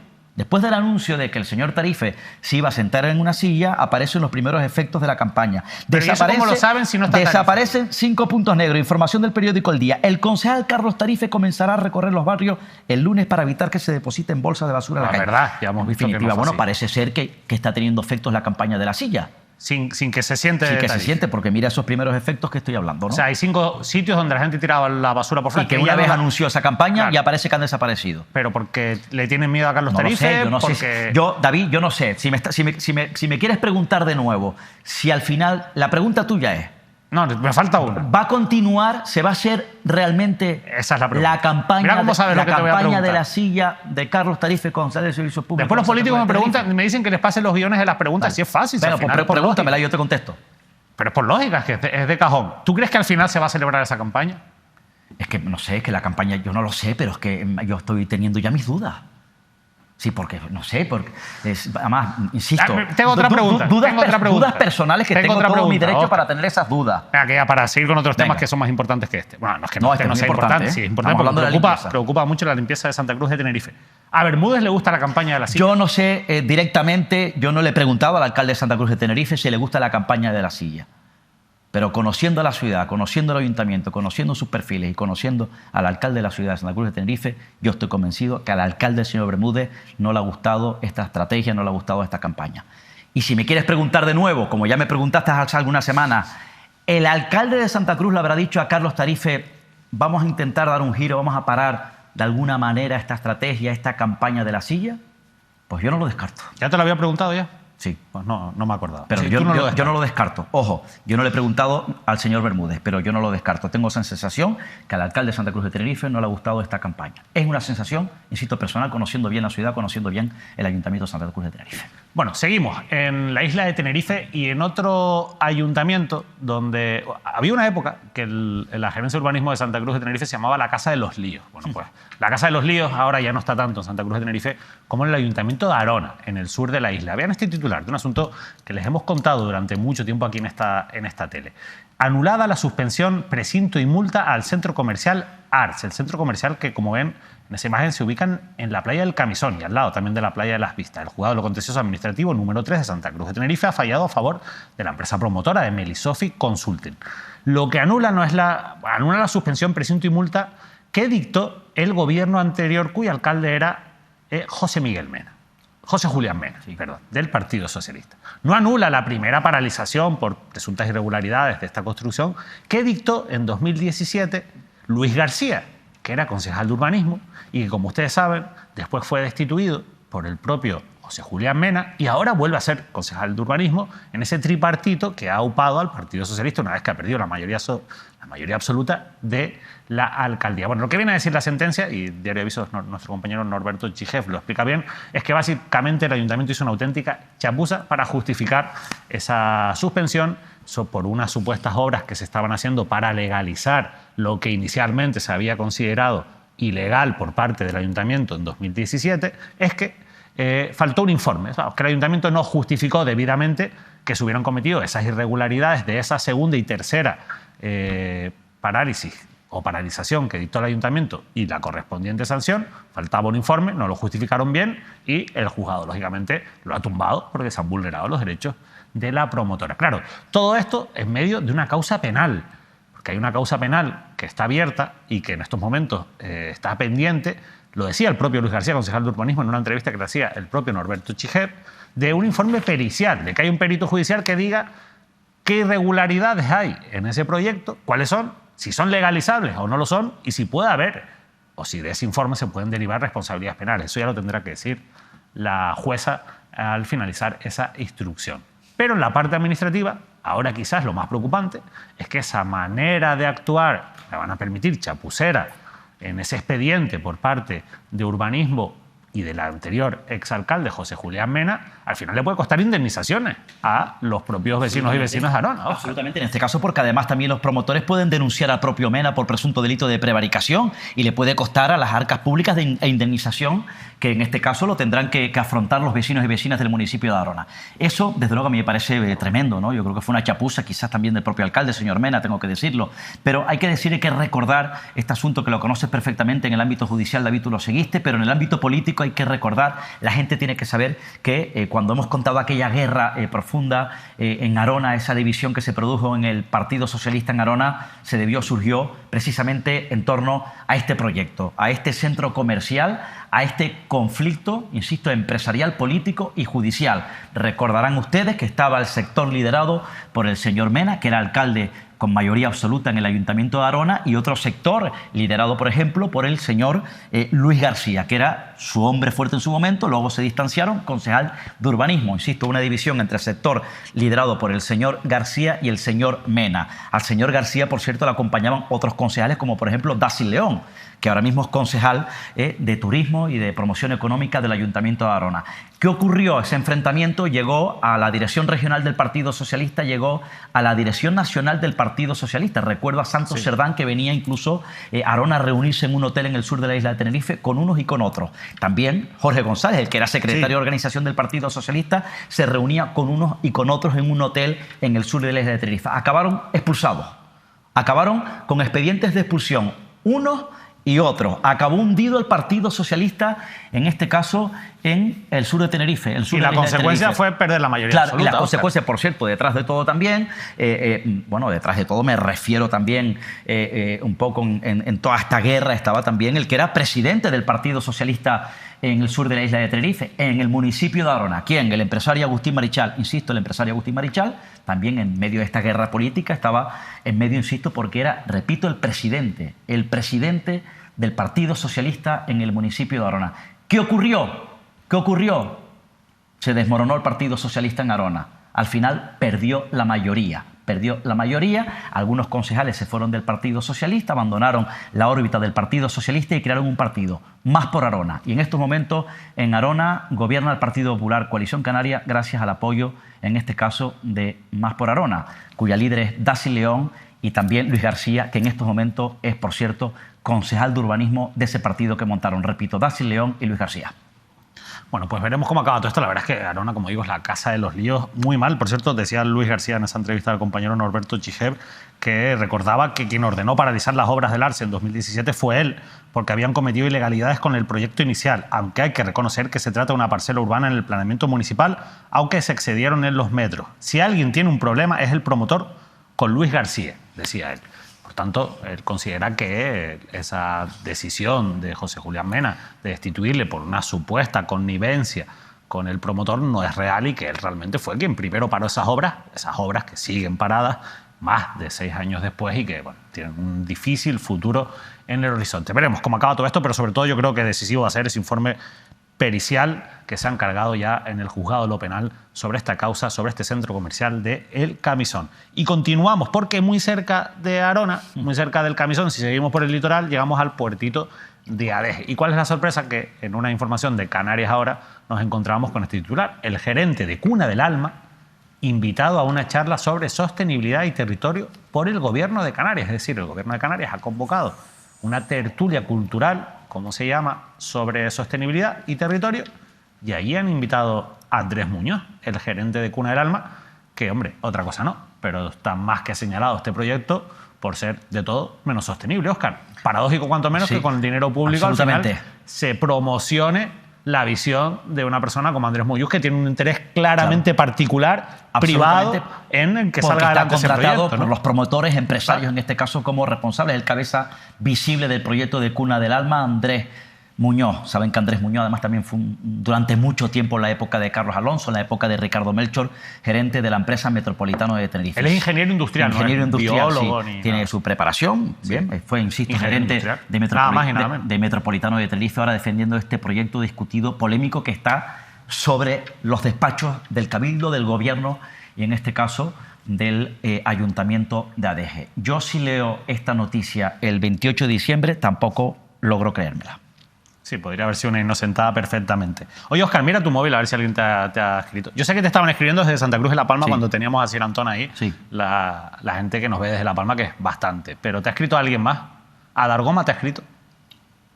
de que el señor Tarife se iba a sentar en una silla, aparecen los primeros efectos de la campaña. ¿Cómo lo saben si no está desaparecen 5 puntos negros. Información del periódico El Día. El concejal Carlos Tarife comenzará a recorrer los barrios el lunes para evitar que se depositen bolsas de basura en la calle. La verdad, ya hemos visto que no fue así. Parece ser que está teniendo efectos la campaña de la silla. Sin que se siente. Sin que se siente, porque mira esos primeros efectos que estoy hablando, ¿no? O sea, hay 5 sitios donde la gente tiraba la basura por fuera. Y que una vez anunció esa campaña, ya parece que han desaparecido. Pero porque le tienen miedo a Carlos Tarife. David, yo no sé. Si me quieres preguntar de nuevo, si al final la pregunta tuya es... No, me falta una. ¿Va a continuar? ¿Se va a hacer realmente la campaña de la silla de Carlos Tarife, concejal de Servicios Públicos? Después los políticos me dicen que les pasen los guiones de las preguntas. Si es fácil. Bueno, pues pregúntamela y yo te contesto. Pero es por lógica, es de cajón. ¿Tú crees que al final se va a celebrar esa campaña? Es que no sé, es que la campaña yo no lo sé, pero es que yo estoy teniendo ya mis dudas. Sí, porque, no sé, porque además, insisto... Tengo otra pregunta. Dudas personales que tengo todo mi derecho para tener esas dudas. Para seguir con otros temas que son más importantes que este. Bueno, no es que no sea importante. Sí, es importante porque preocupa mucho la limpieza de Santa Cruz de Tenerife. ¿A Bermúdez le gusta la campaña de la silla? Yo no sé directamente, yo no le he preguntado al alcalde de Santa Cruz de Tenerife si le gusta la campaña de la silla. Pero conociendo a la ciudad, conociendo el ayuntamiento, conociendo sus perfiles y conociendo al alcalde de la ciudad de Santa Cruz de Tenerife, yo estoy convencido que al alcalde, el señor Bermúdez, no le ha gustado esta estrategia, no le ha gustado esta campaña. Y si me quieres preguntar de nuevo, como ya me preguntaste hace algunas semanas, ¿el alcalde de Santa Cruz le habrá dicho a Carlos Tarife, vamos a intentar dar un giro, vamos a parar de alguna manera esta estrategia, esta campaña de la silla? Pues yo no lo descarto. ¿Ya te lo había preguntado ya? Sí. Pues no me acordaba. Pero sí, yo no lo descarto. Ojo, yo no le he preguntado al señor Bermúdez, pero yo no lo descarto. Tengo esa sensación que al alcalde de Santa Cruz de Tenerife no le ha gustado esta campaña. Es una sensación, insisto, personal, conociendo bien la ciudad, conociendo bien el ayuntamiento de Santa Cruz de Tenerife. Bueno, seguimos en la isla de Tenerife y en otro ayuntamiento donde había una época que la gerencia de urbanismo de Santa Cruz de Tenerife se llamaba la Casa de los Líos. Bueno, pues la Casa de los Líos ahora ya no está tanto en Santa Cruz de Tenerife como en el ayuntamiento de Arona, en el sur de la isla. Vean este titular de un asunto que les hemos contado durante mucho tiempo aquí en esta tele. Anulada la suspensión, precinto y multa al centro comercial Ars, el centro comercial que, como ven en esa imagen, se ubican en la playa del Camisón y al lado también de la playa de las Vistas. El juzgado de lo contencioso administrativo número 3 de Santa Cruz de Tenerife ha fallado a favor de la empresa promotora de Melisofi Consulting. Lo que anula anula la suspensión, precinto y multa que dictó el gobierno anterior, cuyo alcalde era José Julián Mena, del Partido Socialista. No anula la primera paralización por presuntas irregularidades de esta construcción que dictó en 2017 Luis García, que era concejal de urbanismo y que, como ustedes saben, después fue destituido por el propio José Julián Mena y ahora vuelve a ser concejal de urbanismo en ese tripartito que ha aupado al Partido Socialista una vez que ha perdido la mayoría absoluta de la alcaldía. Bueno, lo que viene a decir la sentencia, y Diario de Avisos, nuestro compañero Norberto Chijev lo explica bien, es que básicamente el ayuntamiento hizo una auténtica chapuza para justificar esa suspensión por unas supuestas obras que se estaban haciendo para legalizar lo que inicialmente se había considerado ilegal por parte del ayuntamiento en 2017, es que faltó un informe, que el ayuntamiento no justificó debidamente que se hubieran cometido esas irregularidades de esa segunda y tercera parálisis o paralización que dictó el ayuntamiento y la correspondiente sanción. Faltaba un informe, no lo justificaron bien y el juzgado, lógicamente, lo ha tumbado porque se han vulnerado los derechos de la promotora. Claro, todo esto en medio de una causa penal, porque hay una causa penal que está abierta y que en estos momentos está pendiente. Lo decía el propio Luis García, concejal de urbanismo, en una entrevista que le hacía el propio Norberto Chijev, de un informe pericial, de que hay un perito judicial que diga qué irregularidades hay en ese proyecto, cuáles son, si son legalizables o no lo son, y si puede haber, o si de ese informe se pueden derivar responsabilidades penales. Eso ya lo tendrá que decir la jueza al finalizar esa instrucción. Pero en la parte administrativa, ahora quizás lo más preocupante es que esa manera de actuar, le van a permitir chapucera en ese expediente por parte de urbanismo y del anterior exalcalde José Julián Mena, al final le puede costar indemnizaciones a los propios vecinos y vecinas de Arona. Absolutamente, en este caso porque además también los promotores pueden denunciar al propio Mena por presunto delito de prevaricación y le puede costar a las arcas públicas de indemnización, que en este caso lo tendrán que afrontar los vecinos y vecinas del municipio de Arona. Eso, desde luego, a mí me parece tremendo, ¿no? Yo creo que fue una chapuza, quizás también del propio alcalde, señor Mena, tengo que decirlo. Pero hay que decir, hay que recordar este asunto que lo conoces perfectamente en el ámbito judicial, David, tú lo seguiste, pero en el ámbito político hay que recordar, la gente tiene que saber que cuando hemos contado aquella guerra profunda en Arona, esa división que se produjo en el Partido Socialista en Arona, surgió precisamente en torno a este proyecto, a este centro comercial, a este conflicto, insisto, empresarial, político y judicial. Recordarán ustedes que estaba el sector liderado por el señor Mena, que era alcalde con mayoría absoluta en el Ayuntamiento de Arona, y otro sector liderado, por ejemplo, por el señor Luis García, que era su hombre fuerte en su momento, luego se distanciaron, concejal de urbanismo. Insisto, una división entre el sector liderado por el señor García y el señor Mena. Al señor García, por cierto, le acompañaban otros concejales, como por ejemplo Daci León, que ahora mismo es concejal de turismo y de promoción económica del Ayuntamiento de Arona. ¿Qué ocurrió? Ese enfrentamiento llegó a la dirección regional del Partido Socialista, llegó a la dirección nacional del Partido Socialista. Recuerdo a Santos Cerdán, que venía incluso a Arona a reunirse en un hotel en el sur de la isla de Tenerife con unos y con otros. También Jorge González, el que era secretario de organización del Partido Socialista, se reunía con unos y con otros en un hotel en el sur de la isla de Tenerife. Acabaron expulsados, acabaron con expedientes de expulsión, unos y otros. Acabó hundido el Partido Socialista, en este caso, en el sur de Tenerife. El sur y de la consecuencia fue perder la mayoría absoluta. Y la consecuencia, por cierto, detrás de todo también, bueno, detrás de todo me refiero también un poco en toda esta guerra, estaba también el que era presidente del Partido Socialista en el sur de la isla de Tenerife, en el municipio de Arona. ¿Quién? El empresario Agustín Marichal. Insisto, el empresario Agustín Marichal, también en medio de esta guerra política, estaba en medio, insisto, porque era, repito, el presidente del Partido Socialista en el municipio de Arona. ¿Qué ocurrió? ¿Qué ocurrió? Se desmoronó el Partido Socialista en Arona. Al final perdió la mayoría. Algunos concejales se fueron del Partido Socialista, abandonaron la órbita del Partido Socialista y crearon un partido, Más por Arona. Y en estos momentos en Arona gobierna el Partido Popular Coalición Canaria gracias al apoyo, en este caso, de Más por Arona, cuya líder es Daci León y también Luis García, que en estos momentos es, por cierto, concejal de urbanismo de ese partido que montaron. Repito, Daci León y Luis García. Bueno, pues veremos cómo acaba todo esto. La verdad es que Arona, como digo, es la casa de los líos, muy mal. Por cierto, decía Luis García en esa entrevista al compañero Norberto Chijev que recordaba que quien ordenó paralizar las obras del ARCE en 2017 fue él, porque habían cometido ilegalidades con el proyecto inicial, aunque hay que reconocer que se trata de una parcela urbana en el planeamiento municipal, aunque se excedieron en los metros. Si alguien tiene un problema es el promotor con Luis García, decía él. Por tanto, él considera que esa decisión de José Julián Mena de destituirle por una supuesta connivencia con el promotor no es real y que él realmente fue quien primero paró esas obras que siguen paradas más de 6 años después y que, bueno, tienen un difícil futuro en el horizonte. Veremos cómo acaba todo esto, pero sobre todo yo creo que decisivo va a ser ese informe pericial que se ha encargado ya en el juzgado de lo penal sobre esta causa, sobre este centro comercial de El Camisón. Y continuamos, porque muy cerca de Arona, muy cerca del Camisón, si seguimos por el litoral, llegamos al puertito de Adeje. ¿Y cuál es la sorpresa? Que en una información de Canarias Ahora nos encontramos con este titular. El gerente de Cuna del Alma, invitado a una charla sobre sostenibilidad y territorio por el Gobierno de Canarias. Es decir, el Gobierno de Canarias ha convocado una tertulia cultural, como se llama, sobre sostenibilidad y territorio, y allí han invitado a Andrés Muñoz, el gerente de Cuna del Alma, que, hombre, otra cosa no, pero está más que señalado este proyecto por ser de todo menos sostenible. Óscar, paradójico cuanto menos que con el dinero público al final se promocione la visión de una persona como Andrés Muñoz, que tiene un interés claramente particular, privado, en que salga adelante ese proyecto, porque está contratado por los promotores, empresarios, en este caso como responsables, el cabeza visible del proyecto de Cuna del Alma, Andrés Muñoz. Saben que Andrés Muñoz además también fue durante mucho tiempo, en la época de Carlos Alonso, en la época de Ricardo Melchor, gerente de la empresa Metropolitano de Tenerife. Él es ingeniero industrial, ingeniero industrial, biólogo, sí. Tiene su preparación, bien, fue, insisto, gerente de Metropolitano de Tenerife, ahora defendiendo este proyecto discutido, polémico, que está sobre los despachos del Cabildo, del Gobierno y en este caso del Ayuntamiento de Adeje. Yo, si leo esta noticia el 28 de diciembre, tampoco logro creérmela. Sí, podría haber sido una inocentada perfectamente. Oye, Óscar, mira tu móvil a ver si alguien te ha escrito. Yo sé que te estaban escribiendo desde Santa Cruz de La Palma cuando teníamos a Sir Antón ahí. Sí. La gente que nos ve desde La Palma, que es bastante. ¿Pero te ha escrito alguien más? ¿A Dargoma te ha escrito?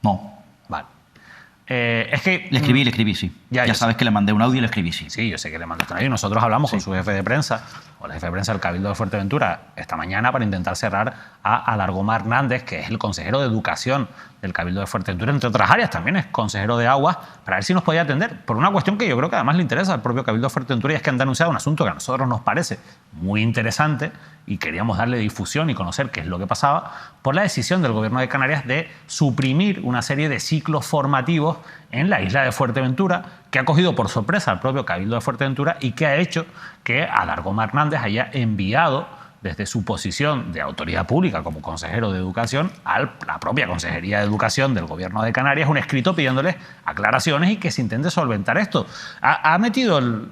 No. Vale. Es que... Le escribí, sí. Ya sabes que le mandé un audio y le escribí, sí. Sí, yo sé que le mandaste un audio. Nosotros hablamos con su jefe de prensa, o la jefe de prensa del Cabildo de Fuerteventura, esta mañana para intentar cerrar a Alargoma Hernández, que es el consejero de Educación del Cabildo de Fuerteventura, entre otras áreas, también es consejero de Aguas, para ver si nos podía atender, por una cuestión que yo creo que además le interesa al propio Cabildo de Fuerteventura, y es que han denunciado un asunto que a nosotros nos parece muy interesante y queríamos darle difusión y conocer qué es lo que pasaba, por la decisión del Gobierno de Canarias de suprimir una serie de ciclos formativos en la isla de Fuerteventura, que ha cogido por sorpresa al propio Cabildo de Fuerteventura y que ha hecho que Alargoma Hernández haya enviado desde su posición de autoridad pública como consejero de Educación a la propia Consejería de Educación del Gobierno de Canarias un escrito pidiéndoles aclaraciones y que se intente solventar esto. Ha metido el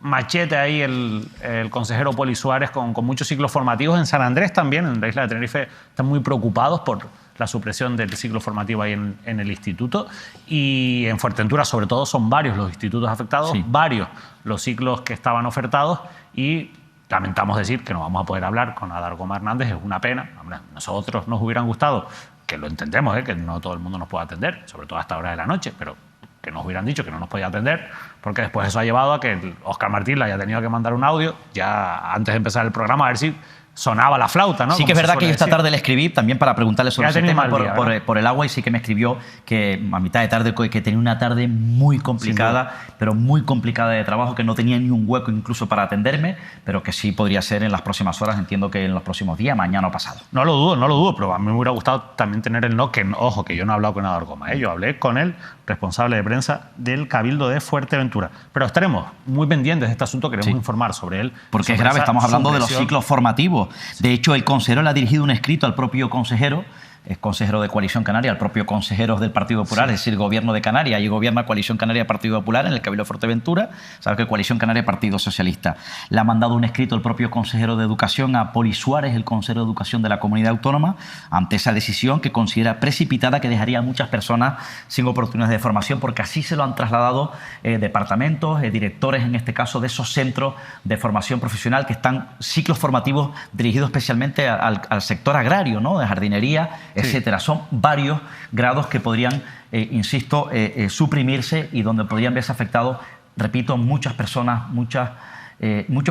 machete ahí el consejero Poli Suárez con muchos ciclos formativos. En San Andrés también, en la isla de Tenerife, están muy preocupados por la supresión del ciclo formativo ahí en el instituto, y en Fuerteventura sobre todo son varios los institutos afectados, varios los ciclos que estaban ofertados, y lamentamos decir que no vamos a poder hablar con Alargoma Hernández. Es una pena. Nosotros nos hubieran gustado, que lo entendemos, que no todo el mundo nos puede atender, sobre todo a esta hora de la noche, pero que nos hubieran dicho que no nos podía atender, porque después eso ha llevado a que Óscar Martín le haya tenido que mandar un audio ya antes de empezar el programa a ver si sonaba la flauta, ¿no? Sí, que es verdad que yo esta tarde le escribí también para preguntarle sobre ese tema por el agua, y sí que me escribió que a mitad de tarde que tenía una tarde muy complicada, pero muy complicada de trabajo, que no tenía ni un hueco incluso para atenderme, pero que sí podría ser en las próximas horas, entiendo que en los próximos días, mañana o pasado. No lo dudo, pero a mí me hubiera gustado también tener el no, que ojo, que yo no he hablado con Alargoma, yo hablé con el responsable de prensa del Cabildo de Fuerteventura. Pero estaremos muy pendientes de este asunto, queremos informar sobre él. Porque es grave, estamos hablando de los ciclos formativos. De hecho, el consejero le ha dirigido un escrito al propio consejero, es consejero de Coalición Canaria, al propio consejero del Partido Popular, es decir, Gobierno de Canarias, y gobierna Coalición Canaria Partido Popular en el Cabildo de Fuerteventura. Sabe que Coalición Canaria Partido Socialista. Le ha mandado un escrito el propio consejero de Educación a Poli Suárez, el consejero de Educación de la Comunidad Autónoma, ante esa decisión que considera precipitada, que dejaría a muchas personas sin oportunidades de formación, porque así se lo han trasladado departamentos, directores, en este caso, de esos centros de formación profesional que están ciclos formativos dirigidos especialmente al sector agrario, ¿no? De jardinería, etcétera. Son varios grados que podrían, insisto, suprimirse, y donde podrían verse afectados, repito, muchas personas, muchos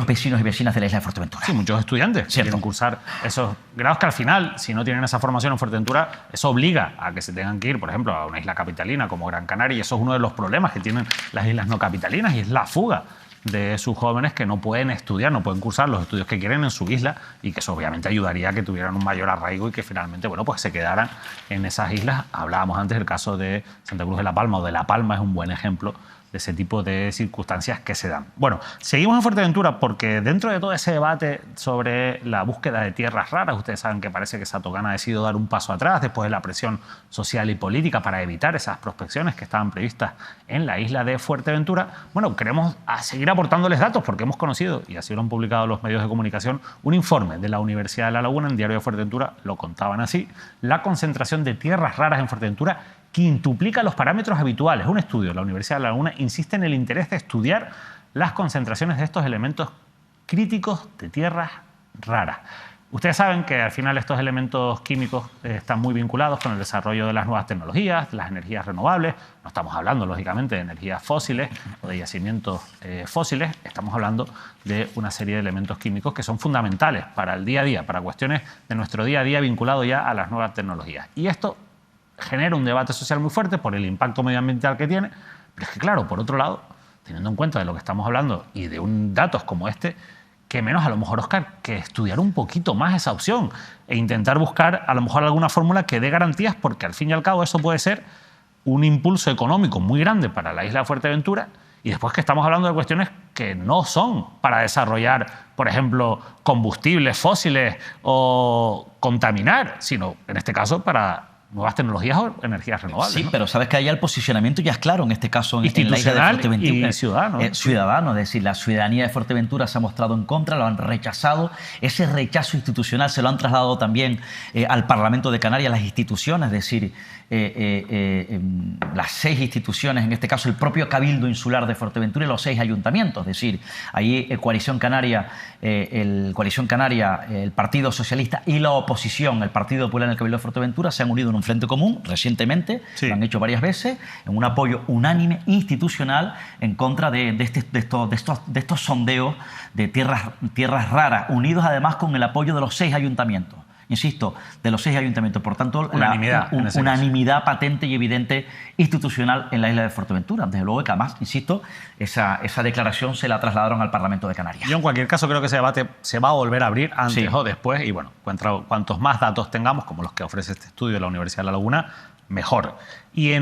vecinos y vecinas de la isla de Fuerteventura. Sí, muchos estudiantes que quieren cursar esos grados, que al final, si no tienen esa formación en Fuerteventura, eso obliga a que se tengan que ir, por ejemplo, a una isla capitalina como Gran Canaria, y eso es uno de los problemas que tienen las islas no capitalinas, y es la fuga de sus jóvenes que no pueden estudiar, no pueden cursar los estudios que quieren en su isla, y que eso obviamente ayudaría a que tuvieran un mayor arraigo y que finalmente, bueno, pues se quedaran en esas islas. Hablábamos antes del caso de Santa Cruz de La Palma, o de La Palma es un buen ejemplo de ese tipo de circunstancias que se dan. Bueno, seguimos en Fuerteventura porque dentro de todo ese debate sobre la búsqueda de tierras raras, ustedes saben que parece que Santocana ha decidido dar un paso atrás después de la presión social y política para evitar esas prospecciones que estaban previstas en la isla de Fuerteventura. Bueno, queremos seguir aportándoles datos porque hemos conocido, y así lo han publicado los medios de comunicación, un informe de la Universidad de La Laguna en Diario de Fuerteventura, lo contaban así: la concentración de tierras raras en Fuerteventura quintuplica los parámetros habituales. Un estudio de la Universidad de La Laguna insiste en el interés de estudiar las concentraciones de estos elementos críticos de tierras raras. Ustedes saben que al final estos elementos químicos están muy vinculados con el desarrollo de las nuevas tecnologías, de las energías renovables. No estamos hablando, lógicamente, de energías fósiles o de yacimientos fósiles. Estamos hablando de una serie de elementos químicos que son fundamentales para el día a día, para cuestiones de nuestro día a día vinculado ya a las nuevas tecnologías. Y esto genera un debate social muy fuerte por el impacto medioambiental que tiene, pero es que, claro, por otro lado, teniendo en cuenta de lo que estamos hablando y de datos como este, que menos a lo mejor, Óscar, que estudiar un poquito más esa opción e intentar buscar a lo mejor alguna fórmula que dé garantías, porque al fin y al cabo eso puede ser un impulso económico muy grande para la isla de Fuerteventura, y después que estamos hablando de cuestiones que no son para desarrollar, por ejemplo, combustibles fósiles o contaminar, sino en este caso para nuevas tecnologías o energías renovables. Sí, ¿no? Pero sabes que allá el posicionamiento ya es claro, en este caso institucional en la isla de Fuerteventura. Y ciudadano. Ciudadano, es decir, la ciudadanía de Fuerteventura se ha mostrado en contra, lo han rechazado. Ese rechazo institucional se lo han trasladado también al Parlamento de Canarias, las instituciones, es decir, las 6 instituciones, en este caso el propio Cabildo Insular de Fuerteventura y los 6 ayuntamientos. Es decir, ahí Coalición Canaria, el Partido Socialista y la oposición, el Partido Popular en el Cabildo de Fuerteventura, se han unido en un frente común recientemente, sí. Lo han hecho varias veces, en un apoyo unánime institucional en contra de estos sondeos de tierras raras, unidos además con el apoyo de los 6 ayuntamientos. Insisto, de los 6 ayuntamientos. Por tanto, unanimidad patente y evidente institucional en la isla de Fuerteventura. Desde luego que además, insisto, esa declaración se la trasladaron al Parlamento de Canarias. Yo en cualquier caso creo que ese debate se va a volver a abrir antes o después, y bueno, cuantos más datos tengamos, como los que ofrece este estudio de la Universidad de La Laguna, mejor. Y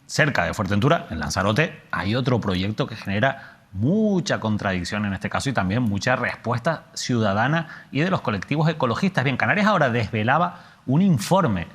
cerca de Fuerteventura, en Lanzarote, hay otro proyecto que genera mucha contradicción en este caso y también mucha respuesta ciudadana y de los colectivos ecologistas. Bien, Canarias ahora desvelaba un informe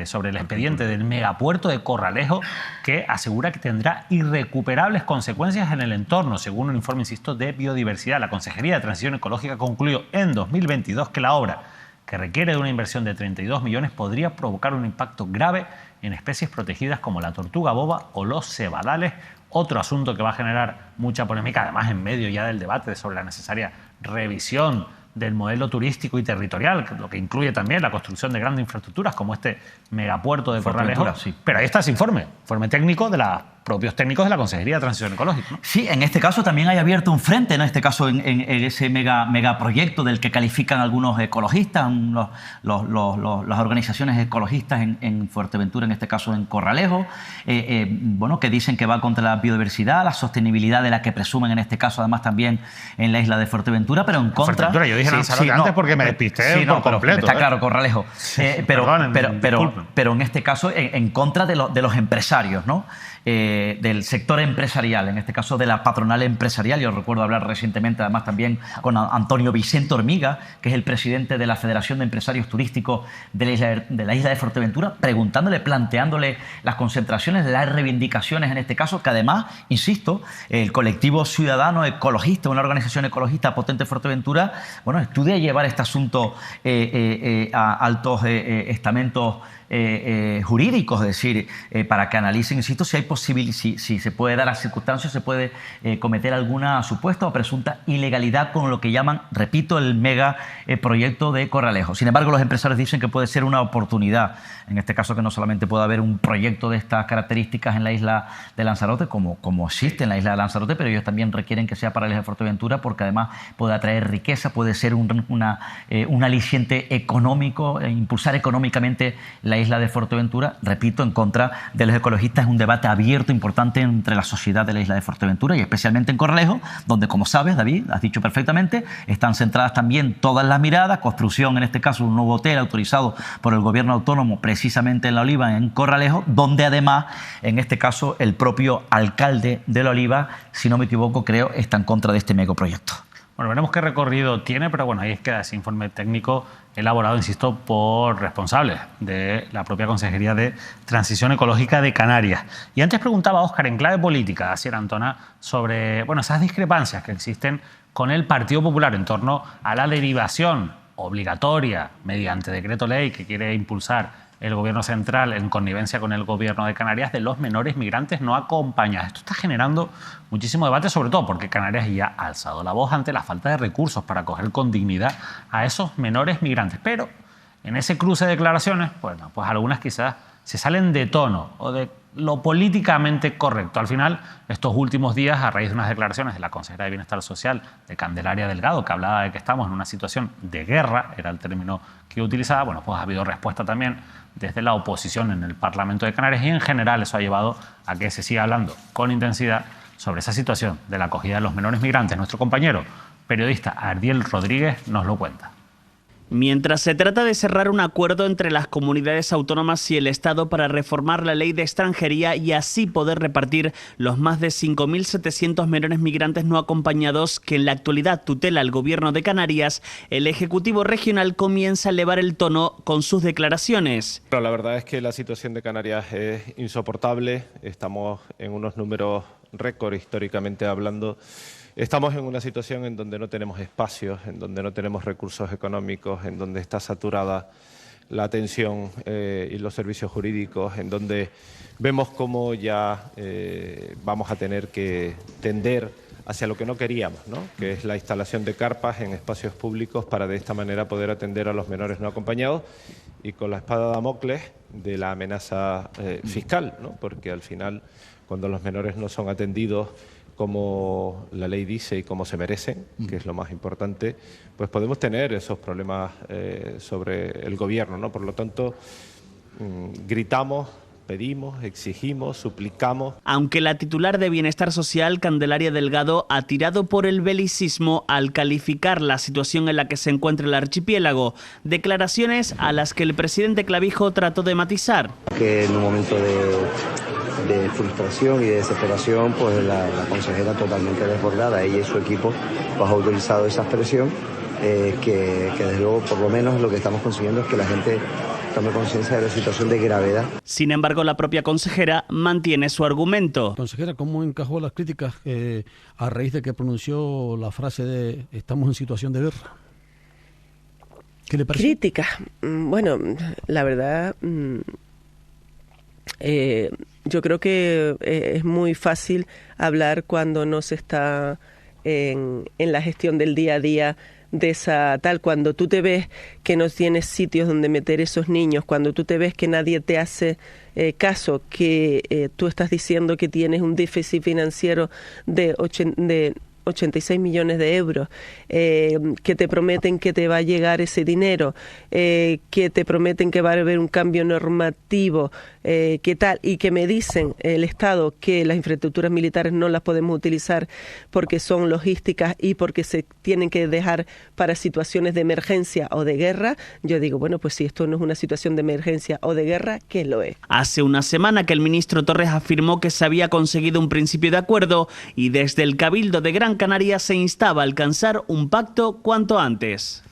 sobre el expediente del megapuerto de Corralejo que asegura que tendrá irrecuperables consecuencias en el entorno. Según un informe, insisto, de biodiversidad, la Consejería de Transición Ecológica concluyó en 2022 que la obra, que requiere de una inversión de 32 millones, podría provocar un impacto grave en especies protegidas como la tortuga boba o los cebadales. Otro asunto que va a generar mucha polémica, además en medio ya del debate sobre la necesaria revisión del modelo turístico y territorial, lo que incluye también la construcción de grandes infraestructuras como este megapuerto de Corralejo. Sí. Pero ahí está ese informe técnico de los propios técnicos de la Consejería de Transición Ecológica, ¿no? Sí, en este caso también hay abierto un frente, ¿no? En este caso en ese megaproyecto del que califican algunos ecologistas, las organizaciones ecologistas en Fuerteventura, en este caso en Corralejo, bueno, que dicen que va contra la biodiversidad, la sostenibilidad de la que presumen en este caso además también en la isla de Fuerteventura, pero en contra... Yo dije Lanzarote antes porque me despisté por completo. Está claro, Corralejo. Pero en este caso en contra de los empresarios, ¿no? Del sector empresarial, en este caso de la patronal empresarial. Yo recuerdo hablar recientemente además también con Antonio Vicente Hormiga, que es el presidente de la Federación de Empresarios Turísticos de la isla de Fuerteventura, planteándole las concentraciones, las reivindicaciones en este caso, que además, insisto, el colectivo ciudadano ecologista, una organización ecologista potente de Fuerteventura, bueno, estudia llevar este asunto a altos estamentos jurídicos, es decir, para que analicen, insisto, si se puede dar a circunstancias, se puede cometer alguna supuesta o presunta ilegalidad con lo que llaman, repito, el mega proyecto de Corralejo. Sin embargo, los empresarios dicen que puede ser una oportunidad, en este caso que no solamente puede haber un proyecto de estas características en la isla de Lanzarote, como existe en la isla de Lanzarote, pero ellos también requieren que sea para la isla de Fuerteventura porque además puede atraer riqueza, puede ser un aliciente económico, impulsar económicamente la isla de Fuerteventura. Repito, en contra de los ecologistas, es un debate abierto abierto importante entre la sociedad de la isla de Fuerteventura y especialmente en Corralejo, donde, como sabes, David, has dicho perfectamente, están centradas también todas las miradas, construcción, en este caso, un nuevo hotel autorizado por el gobierno autónomo precisamente en La Oliva, en Corralejo, donde además, en este caso, el propio alcalde de La Oliva, si no me equivoco, creo, está en contra de este megaproyecto. Bueno, veremos qué recorrido tiene, pero bueno, ahí queda ese informe técnico elaborado, insisto, por responsables de la propia Consejería de Transición Ecológica de Canarias. Y antes preguntaba a Óscar, en clave política, a Sierra Antona, sobre esas discrepancias que existen con el Partido Popular en torno a la derivación obligatoria mediante decreto ley que quiere impulsar el gobierno central en connivencia con el gobierno de Canarias de los menores migrantes no acompañados. Esto está generando muchísimo debate, sobre todo porque Canarias ya ha alzado la voz ante la falta de recursos para acoger con dignidad a esos menores migrantes. Pero en ese cruce de declaraciones, bueno, pues algunas quizás se salen de tono o de lo políticamente correcto. Al final, estos últimos días, a raíz de unas declaraciones de la consejera de Bienestar Social, de Candelaria Delgado, que hablaba de que estamos en una situación de guerra, era el término que utilizaba, bueno, pues ha habido respuesta también desde la oposición en el Parlamento de Canarias y en general eso ha llevado a que se siga hablando con intensidad sobre esa situación de la acogida de los menores migrantes. Nuestro compañero periodista Ardiel Rodríguez nos lo cuenta. Mientras se trata de cerrar un acuerdo entre las comunidades autónomas y el Estado para reformar la ley de extranjería y así poder repartir los más de 5.700 menores migrantes no acompañados que en la actualidad tutela el gobierno de Canarias, el Ejecutivo Regional comienza a elevar el tono con sus declaraciones. Pero la verdad es que la situación de Canarias es insoportable. Estamos en unos números récord históricamente hablando. Estamos en una situación en donde no tenemos espacios, en donde no tenemos recursos económicos, en donde está saturada la atención y los servicios jurídicos, en donde vemos cómo ya vamos a tener que tender hacia lo que no queríamos, ¿no? Que es la instalación de carpas en espacios públicos para de esta manera poder atender a los menores no acompañados y con la espada de Damocles de la amenaza fiscal, ¿no? Porque al final, cuando los menores no son atendidos como la ley dice y como se merecen, que es lo más importante, pues podemos tener esos problemas sobre el gobierno, ¿no? Por lo tanto, gritamos, pedimos, exigimos, suplicamos. Aunque la titular de Bienestar Social, Candelaria Delgado, ha tirado por el belicismo al calificar la situación en la que se encuentra el archipiélago, declaraciones a las que el presidente Clavijo trató de matizar. Que en un momento de frustración y de desesperación, pues la consejera totalmente desbordada, ella y su equipo, pues ha utilizado esa expresión que desde luego, por lo menos, lo que estamos consiguiendo es que la gente tome conciencia de la situación de gravedad. Sin embargo, la propia consejera mantiene su argumento. Consejera, ¿cómo encajó las críticas a raíz de que pronunció la frase de estamos en situación de guerra? ¿Qué le parece? Críticas. Bueno, la verdad, yo creo que es muy fácil hablar cuando no se está en la gestión del día a día de esa tal, cuando tú te ves que no tienes sitios donde meter esos niños, cuando tú te ves que nadie te hace caso, que tú estás diciendo que tienes un déficit financiero de 86 millones de euros, que te prometen que te va a llegar ese dinero, que te prometen que va a haber un cambio normativo, que tal, y que me dicen el Estado que las infraestructuras militares no las podemos utilizar porque son logísticas y porque se tienen que dejar para situaciones de emergencia o de guerra. Yo digo, bueno, pues si esto no es una situación de emergencia o de guerra, ¿qué lo es? Hace una semana que el ministro Torres afirmó que se había conseguido un principio de acuerdo y desde el Cabildo de Gran Canaria se instaba a alcanzar un pacto cuanto antes.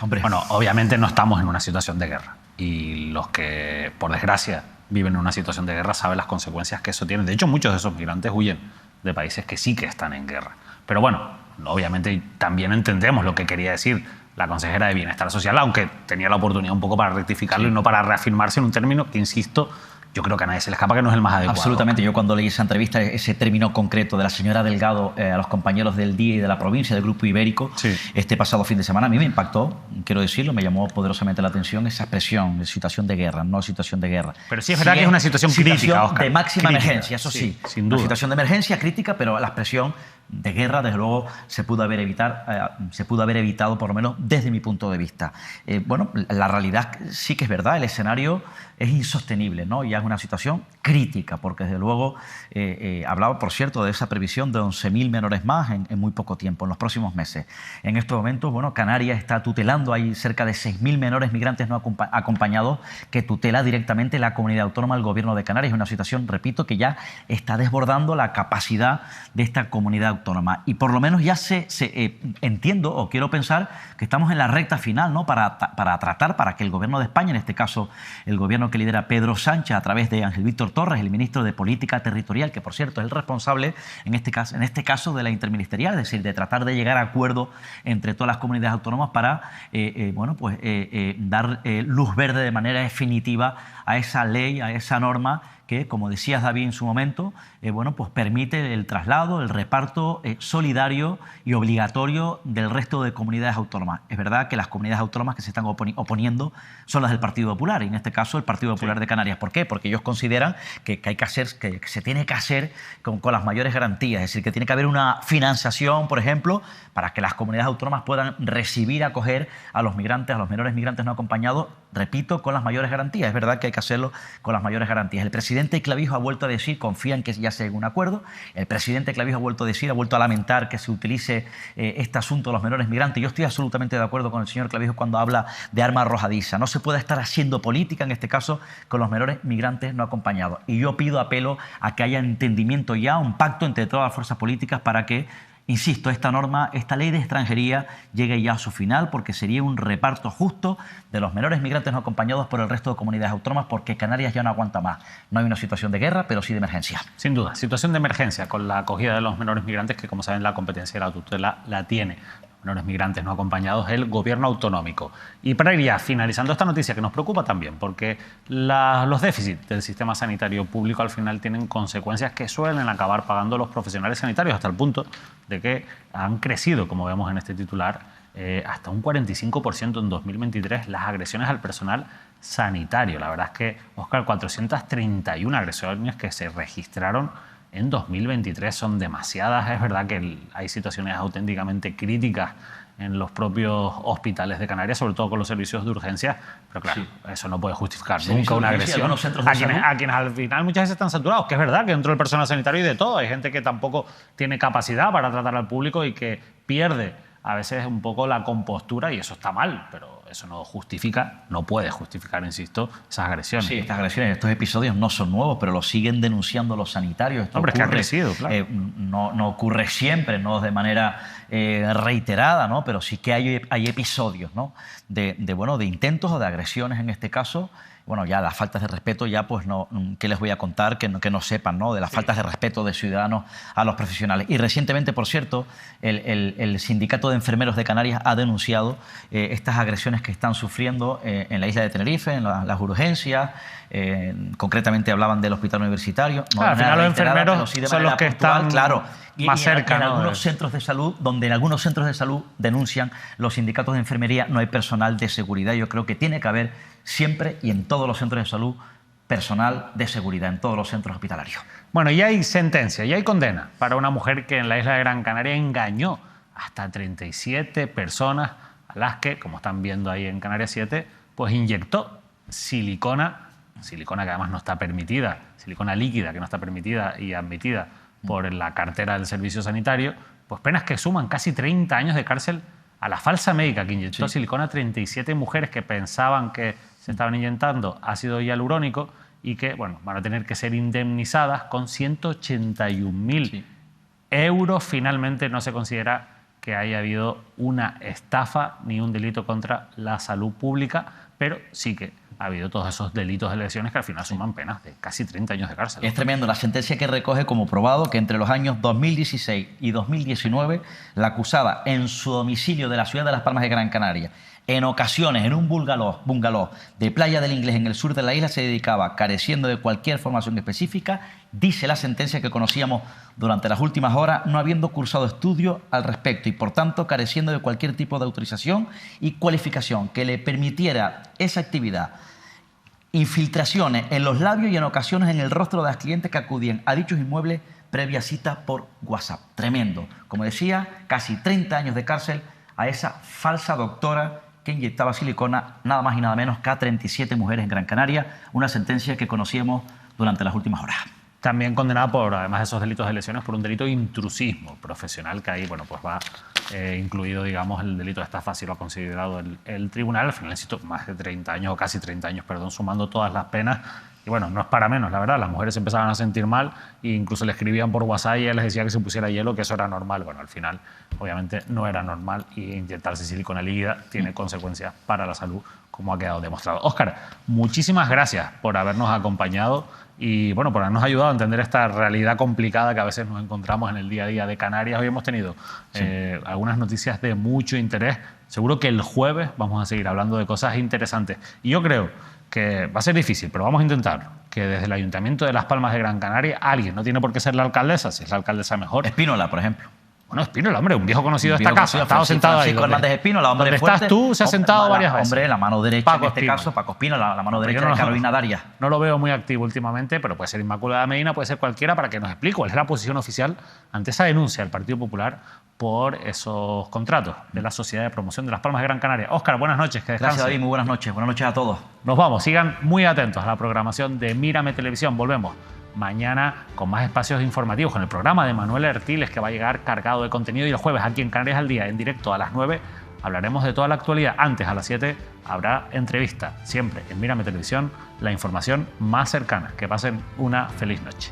Hombre. Bueno, obviamente no estamos en una situación de guerra y los que, por desgracia, viven en una situación de guerra saben las consecuencias que eso tiene. De hecho, muchos de esos migrantes huyen de países que sí que están en guerra. Pero bueno, obviamente también entendemos lo que quería decir la consejera de Bienestar Social, aunque tenía la oportunidad un poco para rectificarlo y no para reafirmarse en un término que, insisto, yo creo que a nadie se le escapa que no es el más adecuado. Absolutamente. Yo cuando leí esa entrevista, ese término concreto de la señora Delgado a los compañeros del día y de la provincia, del Grupo Ibérico, este pasado fin de semana, a mí me impactó, quiero decirlo, me llamó poderosamente la atención esa expresión de situación de guerra, no situación de guerra. Pero sí es verdad que es una situación crítica, Óscar. De máxima crítica, emergencia, eso sí. Sin duda. Una situación de emergencia crítica, pero la expresión de guerra, desde luego se pudo haber evitado, por lo menos desde mi punto de vista. Bueno, la realidad sí que es verdad, el escenario es insostenible, ¿no? Y es una situación crítica, porque desde luego hablaba, por cierto, de esa previsión de 11.000 menores más en muy poco tiempo, en los próximos meses. En estos momentos, bueno, Canarias está tutelando, hay cerca de 6.000 menores migrantes no acompañados que tutela directamente la comunidad autónoma del Gobierno de Canarias. Es una situación, repito, que ya está desbordando la capacidad de esta comunidad autónoma. Y por lo menos ya entiendo o quiero pensar que estamos en la recta final, ¿no? Para que el Gobierno de España, en este caso el Gobierno que lidera Pedro Sánchez a través de Ángel Víctor Torres, el ministro de Política Territorial, que por cierto es el responsable en este caso de la interministerial, es decir, de tratar de llegar a acuerdo entre todas las comunidades autónomas para dar luz verde de manera definitiva a esa ley, a esa norma que, como decías, David, en su momento, pues permite el traslado, el reparto solidario y obligatorio del resto de comunidades autónomas. Es verdad que las comunidades autónomas que se están oponiendo son las del Partido Popular, y en este caso el Partido Popular de Canarias. ¿Por qué? Porque ellos consideran que se tiene que hacer con las mayores garantías, es decir, que tiene que haber una financiación, por ejemplo, para que las comunidades autónomas puedan recibir, acoger a los migrantes, a los menores migrantes no acompañados, repito, con las mayores garantías. Es verdad que hay que hacerlo con las mayores garantías. El presidente Clavijo ha vuelto a decir, confía en que ya se llegue a un acuerdo. El presidente Clavijo ha vuelto a lamentar que se utilice este asunto de los menores migrantes. Yo estoy absolutamente de acuerdo con el señor Clavijo cuando habla de arma arrojadiza. No se puede estar haciendo política, en este caso, con los menores migrantes no acompañados. Y yo apelo a que haya entendimiento ya, un pacto entre todas las fuerzas políticas para que, insisto, esta ley de extranjería llegue ya a su final, porque sería un reparto justo de los menores migrantes no acompañados por el resto de comunidades autónomas, porque Canarias ya no aguanta más. No hay una situación de guerra, pero sí de emergencia. Sin duda, situación de emergencia con la acogida de los menores migrantes, que como saben la competencia de la tutela la tiene. Menores migrantes no acompañados, el Gobierno autonómico. Y para ir ya finalizando esta noticia, que nos preocupa también, porque los déficits del sistema sanitario público al final tienen consecuencias que suelen acabar pagando los profesionales sanitarios, hasta el punto de que han crecido, como vemos en este titular, hasta un 45% en 2023 las agresiones al personal sanitario. La verdad es que, Óscar, 431 agresiones que se registraron en 2023 son demasiadas. Es verdad que hay situaciones auténticamente críticas en los propios hospitales de Canarias, sobre todo con los servicios de urgencia, pero claro, eso no puede justificar nunca una agresión a quienes al final muchas veces están saturados, que es verdad que dentro del personal sanitario hay de todo, hay gente que tampoco tiene capacidad para tratar al público y que pierde a veces un poco la compostura, y eso está mal, pero eso no justifica, no puede justificar, insisto, esas agresiones. Sí, estas agresiones, estos episodios no son nuevos, pero los siguen denunciando los sanitarios. Esto Hombre, ocurre, es que ha crecido, claro. No ocurre siempre, no de manera reiterada, ¿no? Pero sí que hay episodios, ¿no? de intentos o de agresiones en este caso. Bueno, ya las faltas de respeto, ya pues no, ¿qué les voy a contar? Que no sepan, ¿no? De las faltas de respeto de ciudadanos a los profesionales. Y recientemente, por cierto, el Sindicato de Enfermeros de Canarias ha denunciado estas agresiones que están sufriendo en la isla de Tenerife, en las urgencias. Concretamente hablaban del hospital universitario. No, al final los enfermeros son los que están más cerca. En algunos centros de salud, donde en algunos centros de salud denuncian los sindicatos de enfermería, no hay personal de seguridad. Yo creo que tiene que haber siempre y en todos los centros de salud personal de seguridad, en todos los centros hospitalarios. Bueno, ya hay sentencia, ya hay condena para una mujer que en la isla de Gran Canaria engañó hasta 37 personas a las que, como están viendo ahí en Canarias 7, pues inyectó silicona que además no está permitida, silicona líquida que no está permitida y admitida por la cartera del servicio sanitario, pues penas que suman casi 30 años de cárcel a la falsa médica que inyectó silicona a 37 mujeres que pensaban que se estaban inyectando ácido hialurónico y que, bueno, van a tener que ser indemnizadas con 181.000 euros. Finalmente no se considera que haya habido una estafa ni un delito contra la salud pública, pero sí que ha habido todos esos delitos de lesiones que al final suman penas de casi 30 años de cárcel. Es tremendo la sentencia que recoge como probado que entre los años 2016 y 2019 la acusada en su domicilio de la ciudad de Las Palmas de Gran Canaria, en ocasiones en un bungalow de Playa del Inglés en el sur de la isla, se dedicaba, careciendo de cualquier formación específica, dice la sentencia que conocíamos durante las últimas horas, no habiendo cursado estudio al respecto y por tanto careciendo de cualquier tipo de autorización y cualificación que le permitiera esa actividad. Infiltraciones en los labios y en ocasiones en el rostro de las clientes que acudían a dichos inmuebles previa cita por WhatsApp. Tremendo. Como decía, casi 30 años de cárcel a esa falsa doctora que inyectaba silicona nada más y nada menos que a 37 mujeres en Gran Canaria, una sentencia que conocíamos durante las últimas horas. También condenada por, además de esos delitos de lesiones, por un delito de intrusismo profesional, que ahí, bueno, pues va incluido, digamos, el delito de estafa, así lo ha considerado el tribunal. Al final, necesito más de 30 años, o casi 30 años, perdón, sumando todas las penas. Y bueno, no es para menos, la verdad. Las mujeres se empezaban a sentir mal e incluso le escribían por WhatsApp y ella les decía que se pusiera hielo, que eso era normal. Bueno, al final, obviamente, no era normal y inyectarse silicona líquida tiene consecuencias para la salud, como ha quedado demostrado. Óscar, muchísimas gracias por habernos acompañado y bueno, por habernos ayudado a entender esta realidad complicada que a veces nos encontramos en el día a día de Canarias. Hoy hemos tenido algunas noticias de mucho interés. Seguro que el jueves vamos a seguir hablando de cosas interesantes. Y yo creo que va a ser difícil, pero vamos a intentar que desde el Ayuntamiento de Las Palmas de Gran Canaria alguien, no tiene por qué ser la alcaldesa, si es la alcaldesa mejor. Espínola, por ejemplo. Bueno, Espínola, hombre, un viejo conocido de esta casa, ha estado sentado ahí. Francisco Hernández Espínola, hombre donde fuerte. Estás tú, se ha sentado varias veces. Hombre, la mano derecha Paco en este Espínola. caso, Paco Espínola, la mano derecha de Carolina Darias. No lo veo muy activo últimamente, pero puede ser Inmaculada Medina, puede ser cualquiera, para que nos explique cuál es la posición oficial ante esa denuncia del Partido Popular por esos contratos de la Sociedad de Promoción de Las Palmas de Gran Canaria. Óscar, buenas noches, que descanse. Gracias, David, muy buenas noches. Buenas noches a todos. Nos vamos, sigan muy atentos a la programación de Mírame Televisión. Volvemos mañana con más espacios informativos, con el programa de Manuel Ertiles, que va a llegar cargado de contenido, y el jueves aquí en Canarias al Día, en directo a las 9, hablaremos de toda la actualidad. Antes, a las 7, habrá entrevista. Siempre en Mírame Televisión, la información más cercana. Que pasen una feliz noche.